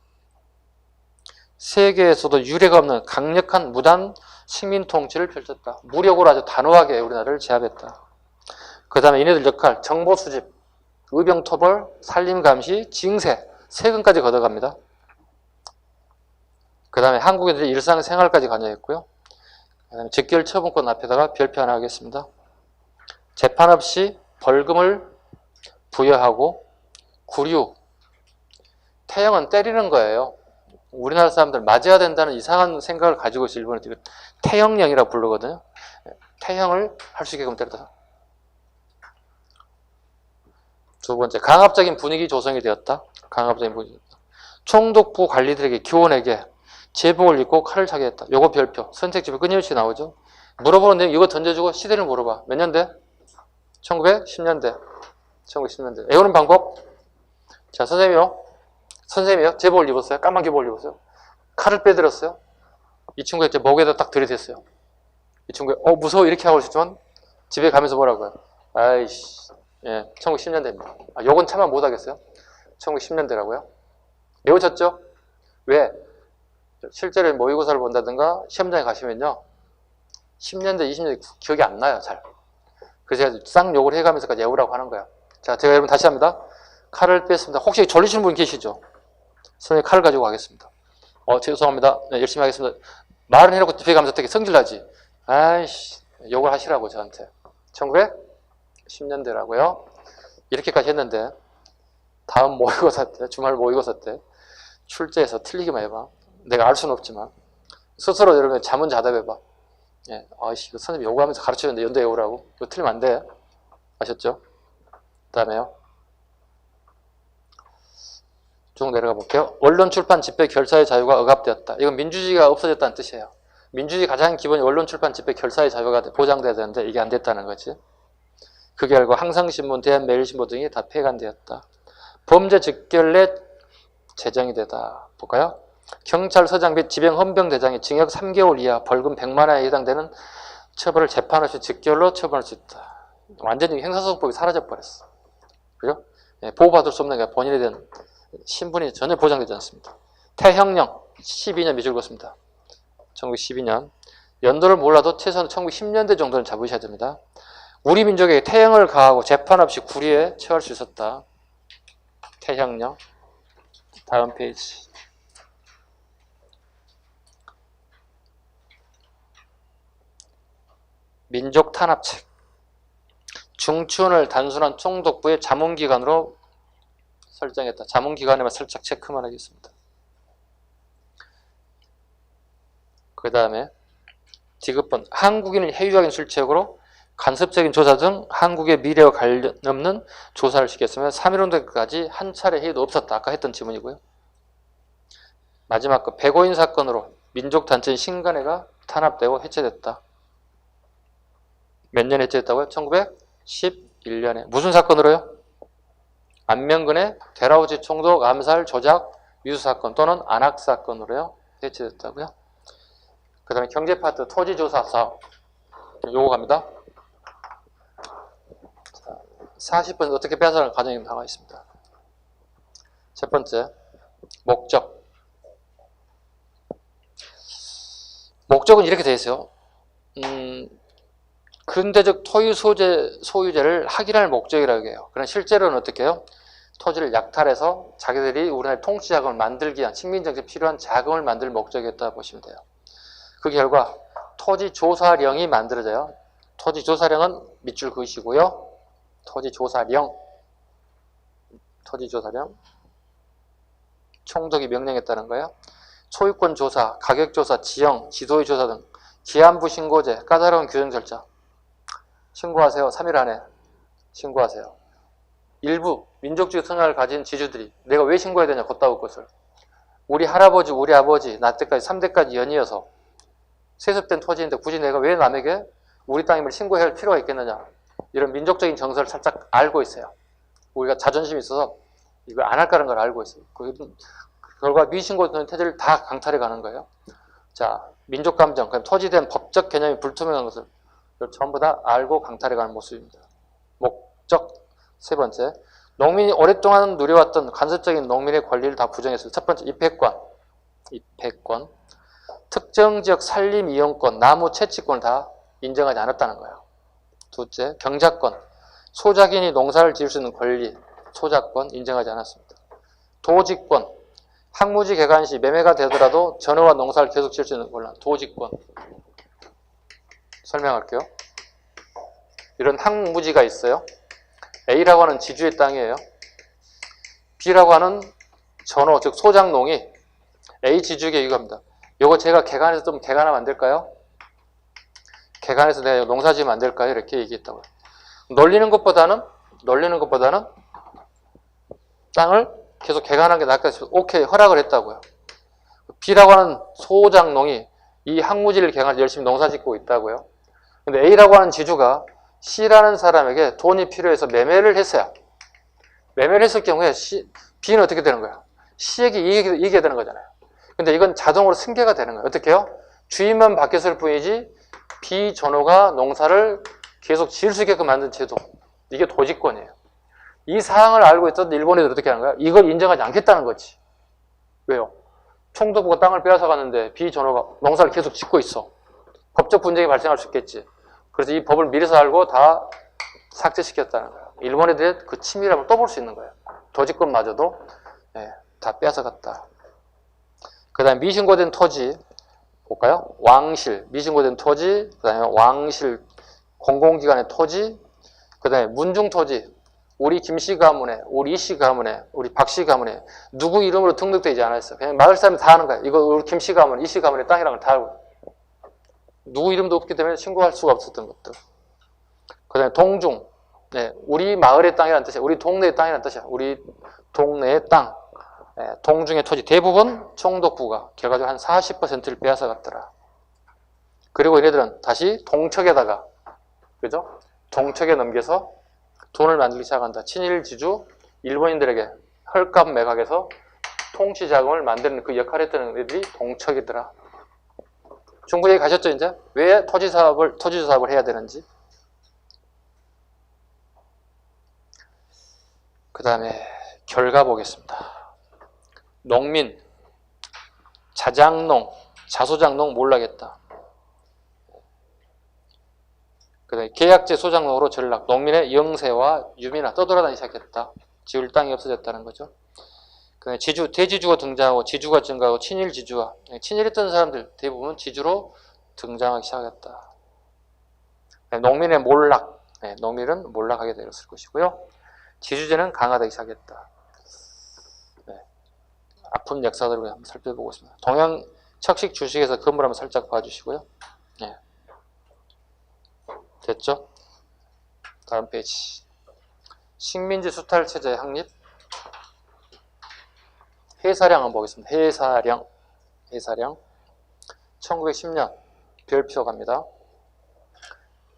세계에서도 유례가 없는 강력한 무단 식민 통치를 펼쳤다. 무력으로 아주 단호하게 우리나라를 제압했다. 그 다음에 이네들 역할, 정보 수집, 의병 토벌, 산림 감시, 징세, 세금까지 걷어갑니다. 그 다음에 한국인들의 일상생활까지 관여했고요. 그 다음에 직결 처분권 앞에다가 별표 하나 하겠습니다. 재판 없이 벌금을 부여하고 구류, 태형은 때리는 거예요. 우리나라 사람들 맞아야 된다는 이상한 생각을 가지고 있어. 일본은 태형령이라고 부르거든요. 태형을 할 수 있게끔 때렸다. 두 번째, 강압적인 분위기 조성이 되었다. 강압적인 분위기. 총독부 관리들에게 기원에게 제복을 입고 칼을 차게 했다. 요거 별표. 선택지표 끊임없이 나오죠. 물어보는 내용 이거 던져주고 시대를 물어봐. 몇 년대? 1910년대. 1910년대. 외우는 방법? 자, 선생님이요? 제복을 입었어요? 까만 기복을 입었어요? 칼을 빼들었어요? 이 친구가 이제 목에다 딱 들이댔어요. 이 친구가 무서워 이렇게 하고 있지만 집에 가면서 뭐라고요? 아이씨, 예, 1910년대입니다. 아, 요건 차마 못하겠어요? 1910년대라고요? 외우셨죠? 왜? 실제로 모의고사를 본다든가 시험장에 가시면요 10년대, 20년대 기억이 안 나요, 잘. 그래서 제가 쌍 욕을 해가면서까지 외우라고 하는 거야. 자, 제가 여러분 다시 합니다. 칼을 뺐습니다. 혹시 졸리시는 분 계시죠? 선생님 칼을 가지고 가겠습니다. 죄송합니다. 네, 열심히 하겠습니다. 말은 해놓고 뒤에 가면서 어떻게 성질나지? 아이씨, 욕을 하시라고 저한테. 1910년대라고요. 이렇게까지 했는데 다음 모의고사 때, 주말 모의고사 때 출제해서 틀리기만 해봐. 내가 알 수는 없지만 스스로 여러분 자문자답해봐. 예, 아이씨, 이거 선생님 요구하면서 가르쳐줬는데 연대 외우라고? 이거 틀리면 안 돼. 아셨죠? 그 다음에요. 쭉 내려가 볼게요. 언론 출판 집회 결사의 자유가 억압되었다. 이건 민주주의가 없어졌다는 뜻이에요. 민주주의 가장 기본이 언론 출판 집회 결사의 자유가 보장돼야 되는데 이게 안 됐다는 거지. 그 결과 항상신문, 대한매일신문 등이 다 폐간되었다. 범죄 직결내 제정이 되다. 볼까요? 경찰서장 및 지병 헌병대장이 징역 3개월 이하 벌금 100만 원에 해당되는 처벌을 재판 없이 직결로 처벌할 수 있다. 완전히 형사소송법이 사라져버렸어. 그죠? 예, 보호받을 수 없는 게 본인에 대한 신분이 전혀 보장되지 않습니다. 태형령 12년 미줄었습니다. 1912년. 연도를 몰라도 최소한 1910년대 정도는 잡으셔야 됩니다. 우리 민족에게 태형을 가하고 재판 없이 구리에 처할 수 있었다. 태형령. 다음 페이지. 민족 탄압책. 중추원을 단순한 총독부의 자문기관으로 설정했다. 자문기관에만 살짝 체크만 하겠습니다. 그 다음에 디귿번. 한국인을 해유하긴 실체적으로 간섭적인 조사 등 한국의 미래와 관련 없는 조사를 시켰으면 3.1운동까지 한 차례 회의도 없었다. 아까 했던 지문이고요. 마지막 거. 백오인 사건으로 민족단체인 신간회가 탄압되고 해체됐다. 몇 년에 해체됐다고요? 1911년에. 무슨 사건으로요? 안명근의 데라우지 총독 암살 조작 유수사건 또는 안학사건으로요. 해체됐다고요. 그 다음에 경제 파트 토지조사 사업. 요거 갑니다. 40분 어떻게 뺏어가는 과정이 나와 있습니다. 첫 번째, 목적. 목적은 이렇게 되어 있어요. 근대적 토유 소유제를 확인할 목적이라고 해요. 그러나 실제로는 어떻게 해요? 토지를 약탈해서 자기들이 우리나라의 통치 자금을 만들기 위한 식민정책에 필요한 자금을 만들 목적이었다 보시면 돼요. 그 결과 토지조사령이 만들어져요. 토지조사령은 밑줄 그으시고요. 토지조사령. 총독이 명령했다는 거예요. 소유권 조사, 가격 조사, 지형, 지도의 조사 등 기한부 신고제, 까다로운 규정 절차. 신고하세요. 3일 안에 신고하세요. 일부 민족주의 성향을 가진 지주들이 내가 왜 신고해야 되냐, 그따위 것을. 우리 할아버지, 우리 아버지, 나 때까지 3대까지 연이어서 세습된 토지인데 굳이 내가 왜 남에게 우리 땅임을 신고해야 할 필요가 있겠느냐. 이런 민족적인 정서를 살짝 알고 있어요. 우리가 자존심이 있어서 이걸 안 할 거라는 걸 알고 있어요. 그 결과 미신고된 태제를 다 강탈해 가는 거예요. 자, 민족 감정, 토지에 대한 법적 개념이 불투명한 것을 전부 다 알고 강탈해 가는 모습입니다. 목적 세 번째, 농민이 오랫동안 누려왔던 간섭적인 농민의 권리를 다 부정했어요. 첫 번째, 입회권, 특정 지역 산림 이용권, 나무 채취권을 다 인정하지 않았다는 거예요. 둘째, 경작권, 소작인이 농사를 지을 수 있는 권리, 소작권 인정하지 않았습니다. 도직권, 항무지 개간 시 매매가 되더라도 전어와 농사를 계속 지을 수 있는 권리, 도직권. 설명할게요. 이런 항무지가 있어요. A라고 하는 지주의 땅이에요. B라고 하는 전어, 즉 소작농이 A 지주에게 이겁니다. 요거 제가 개간해서 좀 개간하면 안 될까요? 개간해서 내가 농사 지으면 안 될까요? 이렇게 얘기했다고요. 놀리는 것보다는 땅을 계속 개간하는 게 낫겠다 싶어서 오케이 허락을 했다고요. B라고 하는 소작농이 이 항무지를 개간해서 열심히 농사 짓고 있다고요. 근데 A라고 하는 지주가 C라는 사람에게 돈이 필요해서 매매를 했어요. 매매를 했을 경우에 B는 어떻게 되는 거예요? C에게 이익이 되는 거잖아요. 근데 이건 자동으로 승계가 되는 거예요. 어떻게 해요? 주인만 바뀌었을 뿐이지 B 전호가 농사를 계속 지을 수 있게끔 만든 제도. 이게 도지권이에요. 이 사항을 알고 있던 일본애들 어떻게 하는 거야? 이걸 인정하지 않겠다는 거지. 왜요? 총독부가 땅을 빼앗아갔는데 B 전호가 농사를 계속 짓고 있어. 법적 분쟁이 발생할 수 있겠지. 그래서 이 법을 미리서 알고 다 삭제시켰다는 거예요. 일본 애들의 그 치밀함을 또 볼 수 있는 거예요. 도지권마저도 다 뺏어갔다. 그 다음에 미신고된 토지 볼까요? 왕실, 미신고된 토지, 그 다음에 왕실, 공공기관의 토지, 그 다음에 문중토지, 우리 김씨 가문에, 우리 이씨 가문에, 우리 박씨 가문에 누구 이름으로 등록되지 않았어요. 그냥 마을 사람이 다 아는 거예요. 이거 우리 김씨 가문, 이씨 가문의 땅이라는 걸 다 알고. 누구 이름도 없기 때문에 신고할 수가 없었던 것들. 그 다음에 동중, 우리 마을의 땅이라는 뜻이야. 우리 동네의 땅이라는 뜻이야. 우리 동네의 땅. 동중의 토지 대부분 총독부가 결과적으로 한 40%를 빼앗아갔더라. 그리고 얘네들은 다시 동척에다가, 그죠? 동척에 넘겨서 돈을 만들기 시작한다. 친일 지주 일본인들에게 헐값 매각해서 통치 자금을 만드는 그 역할을 했던 애들이 동척이더라. 충분히 가셨죠, 이제? 왜 토지 사업을 해야 되는지. 그 다음에 결과 보겠습니다. 농민, 자장농, 자소장농 몰락했다. 그 다음에 계약제 소장농으로 전락, 농민의 영세와 유민화 떠돌아다니기 시작했다. 지을 땅이 없어졌다는 거죠. 그 다음에 지주, 대지주가 등장하고 지주가 증가하고 친일 지주와 친일했던 사람들 대부분 지주로 등장하기 시작했다. 농민의 몰락, 농민은 몰락하게 되었을 것이고요. 지주제는 강화되기 시작했다. 아픈 역사들을 한번 살펴보고 있습니다. 동양 척식 주식에서 건물 한번 살짝 봐주시고요. 됐죠? 다음 페이지. 식민지 수탈체제 확립. 해사량 한번 보겠습니다. 해사량. 1910년 별표 갑니다.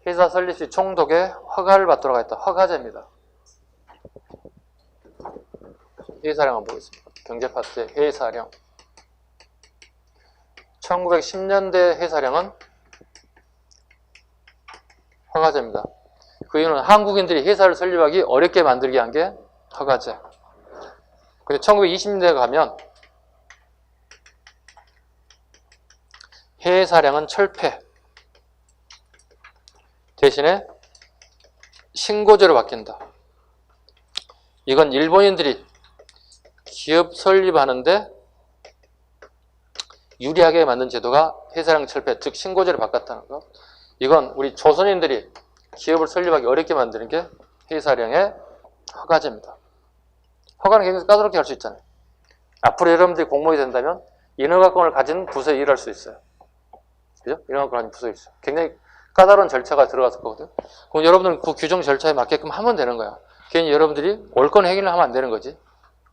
회사 설립 시 총독의 허가를 받도록 했다. 허가제입니다. 해사량 한번 보겠습니다. 경제 파트의 해사량. 1910년대 해사량은 허가제입니다. 그 이유는 한국인들이 회사를 설립하기 어렵게 만들게 한 게 허가제. 근데 1920년대에 가면 해사량은 철폐. 대신에 신고제로 바뀐다. 이건 일본인들이 기업 설립하는데 유리하게 만든 제도가 해사량 철폐, 즉 신고제로 바꿨다는 거. 이건 우리 조선인들이 기업을 설립하기 어렵게 만드는 게 해사량의 허가제입니다. 허가는 굉장히 까다롭게 할 수 있잖아요. 앞으로 여러분들이 공무원이 된다면 인허가권을 가진 부서에 일할 수 있어요. 그죠? 인허가권을 가진 부서에 있어요. 굉장히 까다로운 절차가 들어갔을 거거든. 그럼 여러분들은 그 규정 절차에 맞게끔 하면 되는 거야. 괜히 여러분들이 월권 행위를 하면 안 되는 거지.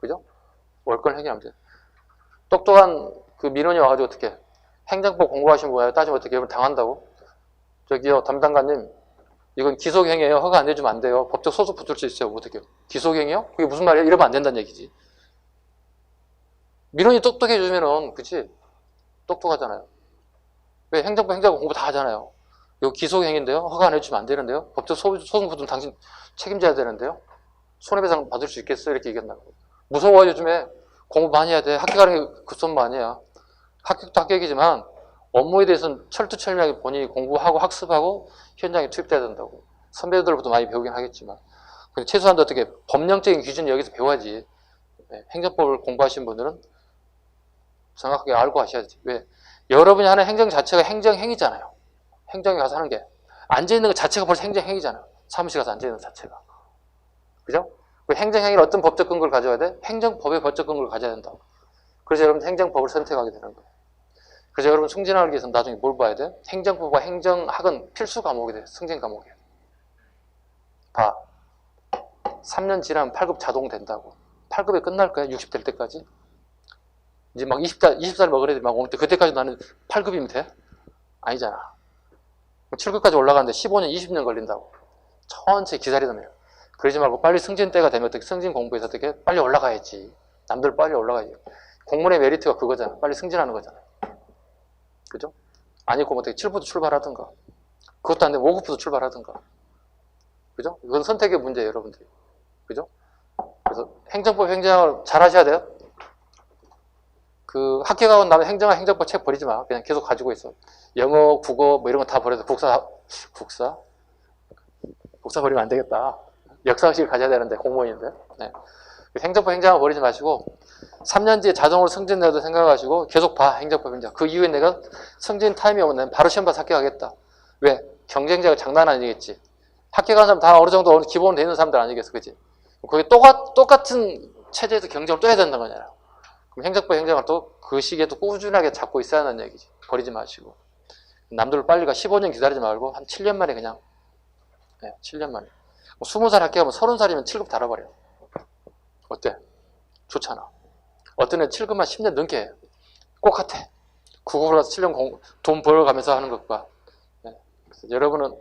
그죠? 월권 행위하면 돼. 똑똑한 그 민원이 와가지고 어떻게 행정법 공부하신 분야 따지면 어떻게 여러분 당한다고? 저기요 담당관님 이건 기속행위예요. 허가 안 내주면 안 돼요. 법적 소송 붙을 수 있어요. 어떻게 기속행위요? 그게 무슨 말이야? 이러면 안 된다는 얘기지. 민원이 똑똑해주면은 그치? 똑똑하잖아요. 왜 행정부 행정부 공부 다 하잖아요. 이거 기속행위인데요. 허가 안 해주면 안 되는데요. 법적 소송 붙으면 당신 책임져야 되는데요. 손해배상 받을 수 있겠어요? 이렇게 얘기한다고. 무서워 요즘에. 공부 많이 해야 돼. 합격하는 게 급선무 아니야. 합격도 합격이지만 업무에 대해서는 철두철미하게 본인이 공부하고 학습하고 현장에 투입돼야 된다고. 선배들부터 많이 배우긴 하겠지만. 근데 최소한도 어떻게 법령적인 기준을 여기서 배워야지. 행정법을 공부하신 분들은 정확하게 알고 하셔야지. 왜? 여러분이 하는 행정 자체가 행정행위잖아요. 행정에 가서 하는 게. 앉아있는 것 자체가 벌써 행정행위잖아요. 사무실 가서 앉아있는 것 자체가. 그죠? 그 행정행위는 어떤 법적 근거를 가져야 돼? 행정법의 법적 근거를 가져야 된다고. 그래서 여러분 행정법을 선택하게 되는 거예요. 그래서 여러분 승진하기 위해서는 나중에 뭘 봐야 돼? 행정법과 행정학은 필수 과목이 돼. 승진 과목이에요. 봐. 3년 지나면 8급 자동 된다고. 8급에 끝날 거야. 60 될 때까지. 이제 막 20살 먹은 애들이 막 오늘 그때까지 나는 8급이면 돼? 아니잖아. 7급까지 올라가는데 15년, 20년 걸린다고. 천천히 기다리다며. 그러지 말고 빨리 승진 때가 되면 어떻게 승진 공부해서 어떻게 빨리 올라가야지. 남들 빨리 올라가야지. 공무원의 메리트가 그거잖아. 빨리 승진하는 거잖아. 그죠? 아니고 어떻게 7부터 출발하든가. 그것도 안 되면 5급부터 출발하든가. 그죠? 이건 선택의 문제예요, 여러분들이. 그죠? 그래서 행정법, 행정을 잘 하셔야 돼요. 그 학교 가고 나면 행정법 책 버리지 마. 그냥 계속 가지고 있어. 영어, 국어 뭐 이런 거 다 버려서 국사 버리면 안 되겠다. 역사학식을 가져야 되는데 공무원인데. 네. 행정법, 행정을 버리지 마시고 3년 뒤에 자동으로 승진돼도 생각하시고 계속 봐. 행정법, 행정. 그 이후에 내가 승진 타임이 오면 바로 시험 봐서 합격하겠다. 왜? 경쟁자가 장난 아니겠지. 합격한 사람 다 어느 정도 기본으로 되는 사람들 아니겠어. 그치? 거기 똑같은 체제에서 경쟁을 또 해야 된다는 거잖아요. 그럼 행정법, 행정을 또 그 시기에 또 꾸준하게 잡고 있어야 하는 얘기지. 버리지 마시고. 남들 빨리 가 15년 기다리지 말고 한 7년 만에 그냥. 네, 7년 만에. 20살 합격하면 30살이면 7급 달아버려. 어때? 좋잖아. 어떤 애 7급만 10년 넘게 해. 똑같아. 9급으로 가서 7년 돈 벌어가면서 하는 것과. 네. 그래서 여러분은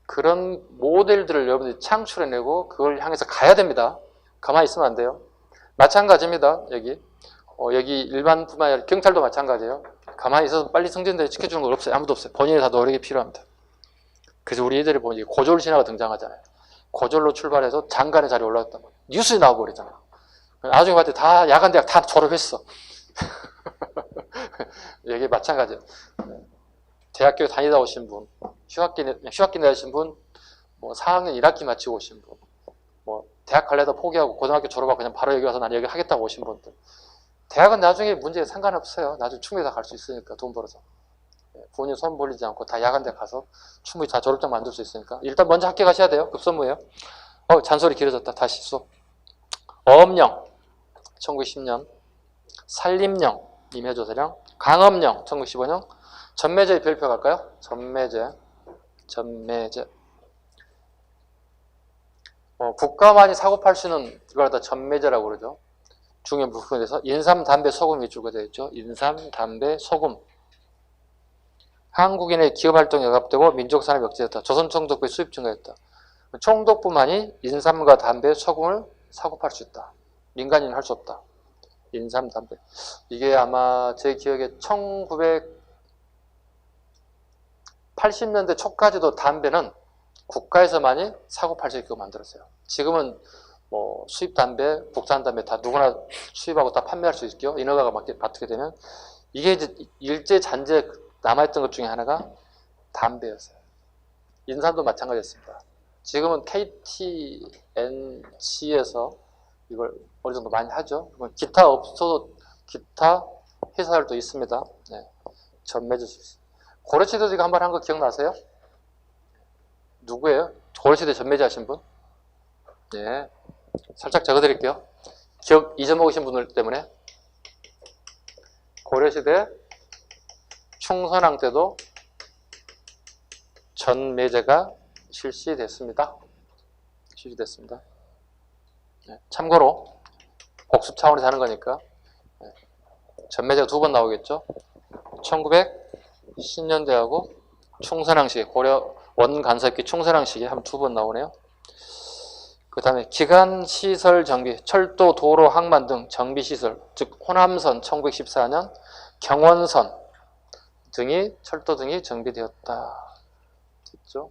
그런 모델들을 여러분들이 창출해내고 그걸 향해서 가야 됩니다. 가만히 있으면 안 돼요. 마찬가지입니다. 여기 일반뿐만 아니라 경찰도 마찬가지예요. 가만히 있어서 빨리 승진대를 지켜주는 건 없어요. 아무도 없어요. 본인이 다 노력이 필요합니다. 그래서 우리 애들이 보니 고졸 신화가 등장하잖아요. 고졸로 출발해서 장관의 자리에 올라갔단 말이에요. 뉴스에 나와버리잖아요. 나중에 봤을 때 다 야간대학 다 졸업했어. 이게 마찬가지예요. 대학교 다니다 오신 분, 휴학기 내신 분, 뭐 4학년 1학기 마치고 오신 분, 뭐 대학 갈래다 포기하고 고등학교 졸업하고 그냥 바로 여기 와서 난 여기 하겠다고 오신 분들. 대학은 나중에 문제에 상관없어요. 나중에 충분히 다 갈 수 있으니까 돈 벌어서. 본인 손 벌리지 않고 다 야간대 가서 충분히 다 졸업장 만들 수 있으니까. 일단 먼저 합격하셔야 돼요. 급선무예요. 잔소리 길어졌다. 다시 수. 어업령 1910년, 산림령 임해조사령, 강업령 1915년, 전매제 별표 갈까요? 전매제. 국가만이 사고 팔 수 있는 이걸 다 전매제라고 그러죠. 중요 부분에 대해서 인삼, 담배, 소금 위주가 되어 있죠. 인삼, 담배, 소금. 한국인의 기업활동이 억압되고 민족산업이 억제됐다. 조선총독부의 수입 증가했다. 총독부만이 인삼과 담배, 소금을 사고 팔 수 있다. 민간인은 할 수 없다. 인삼, 담배. 이게 아마 제 기억에 1980년대 초까지도 담배는 국가에서만이 사고 팔 수 있게 만들었어요. 지금은 뭐 수입 담배, 국산 담배 다 누구나 수입하고 다 판매할 수 있죠. 인허가가 받게 되면. 이게 이제 일제 잔재 남아있던 것 중에 하나가 담배였어요. 인삼도 마찬가지였습니다. 지금은 KTNC에서 이걸 어느 정도 많이 하죠. 기타 회사들도 있습니다. 네. 전매질 수 있어요. 고려시대 지금 한번 한 거 기억나세요? 누구예요? 고려시대 전매제 하신 분? 네. 살짝 적어드릴게요. 기억 잊어먹으신 분들 때문에. 고려시대 충선왕 때도 전매제가 실시됐습니다. 네. 참고로 복습 차원에서 하는 거니까. 네. 전매제가 두 번 나오겠죠. 1910년대하고 충선왕 시기 고려 원간섭기 충사랑식이 한 2번 나오네요. 그 다음에 기간시설 정비, 철도, 도로, 항만 등 정비시설, 즉 호남선 1914년, 경원선 등이 철도 등이 정비되었다. 됐죠?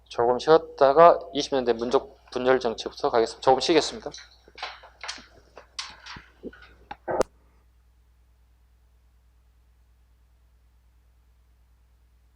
조금 쉬었다가 20년대 민족 분열 정치부터 가겠습니다. 조금 쉬겠습니다.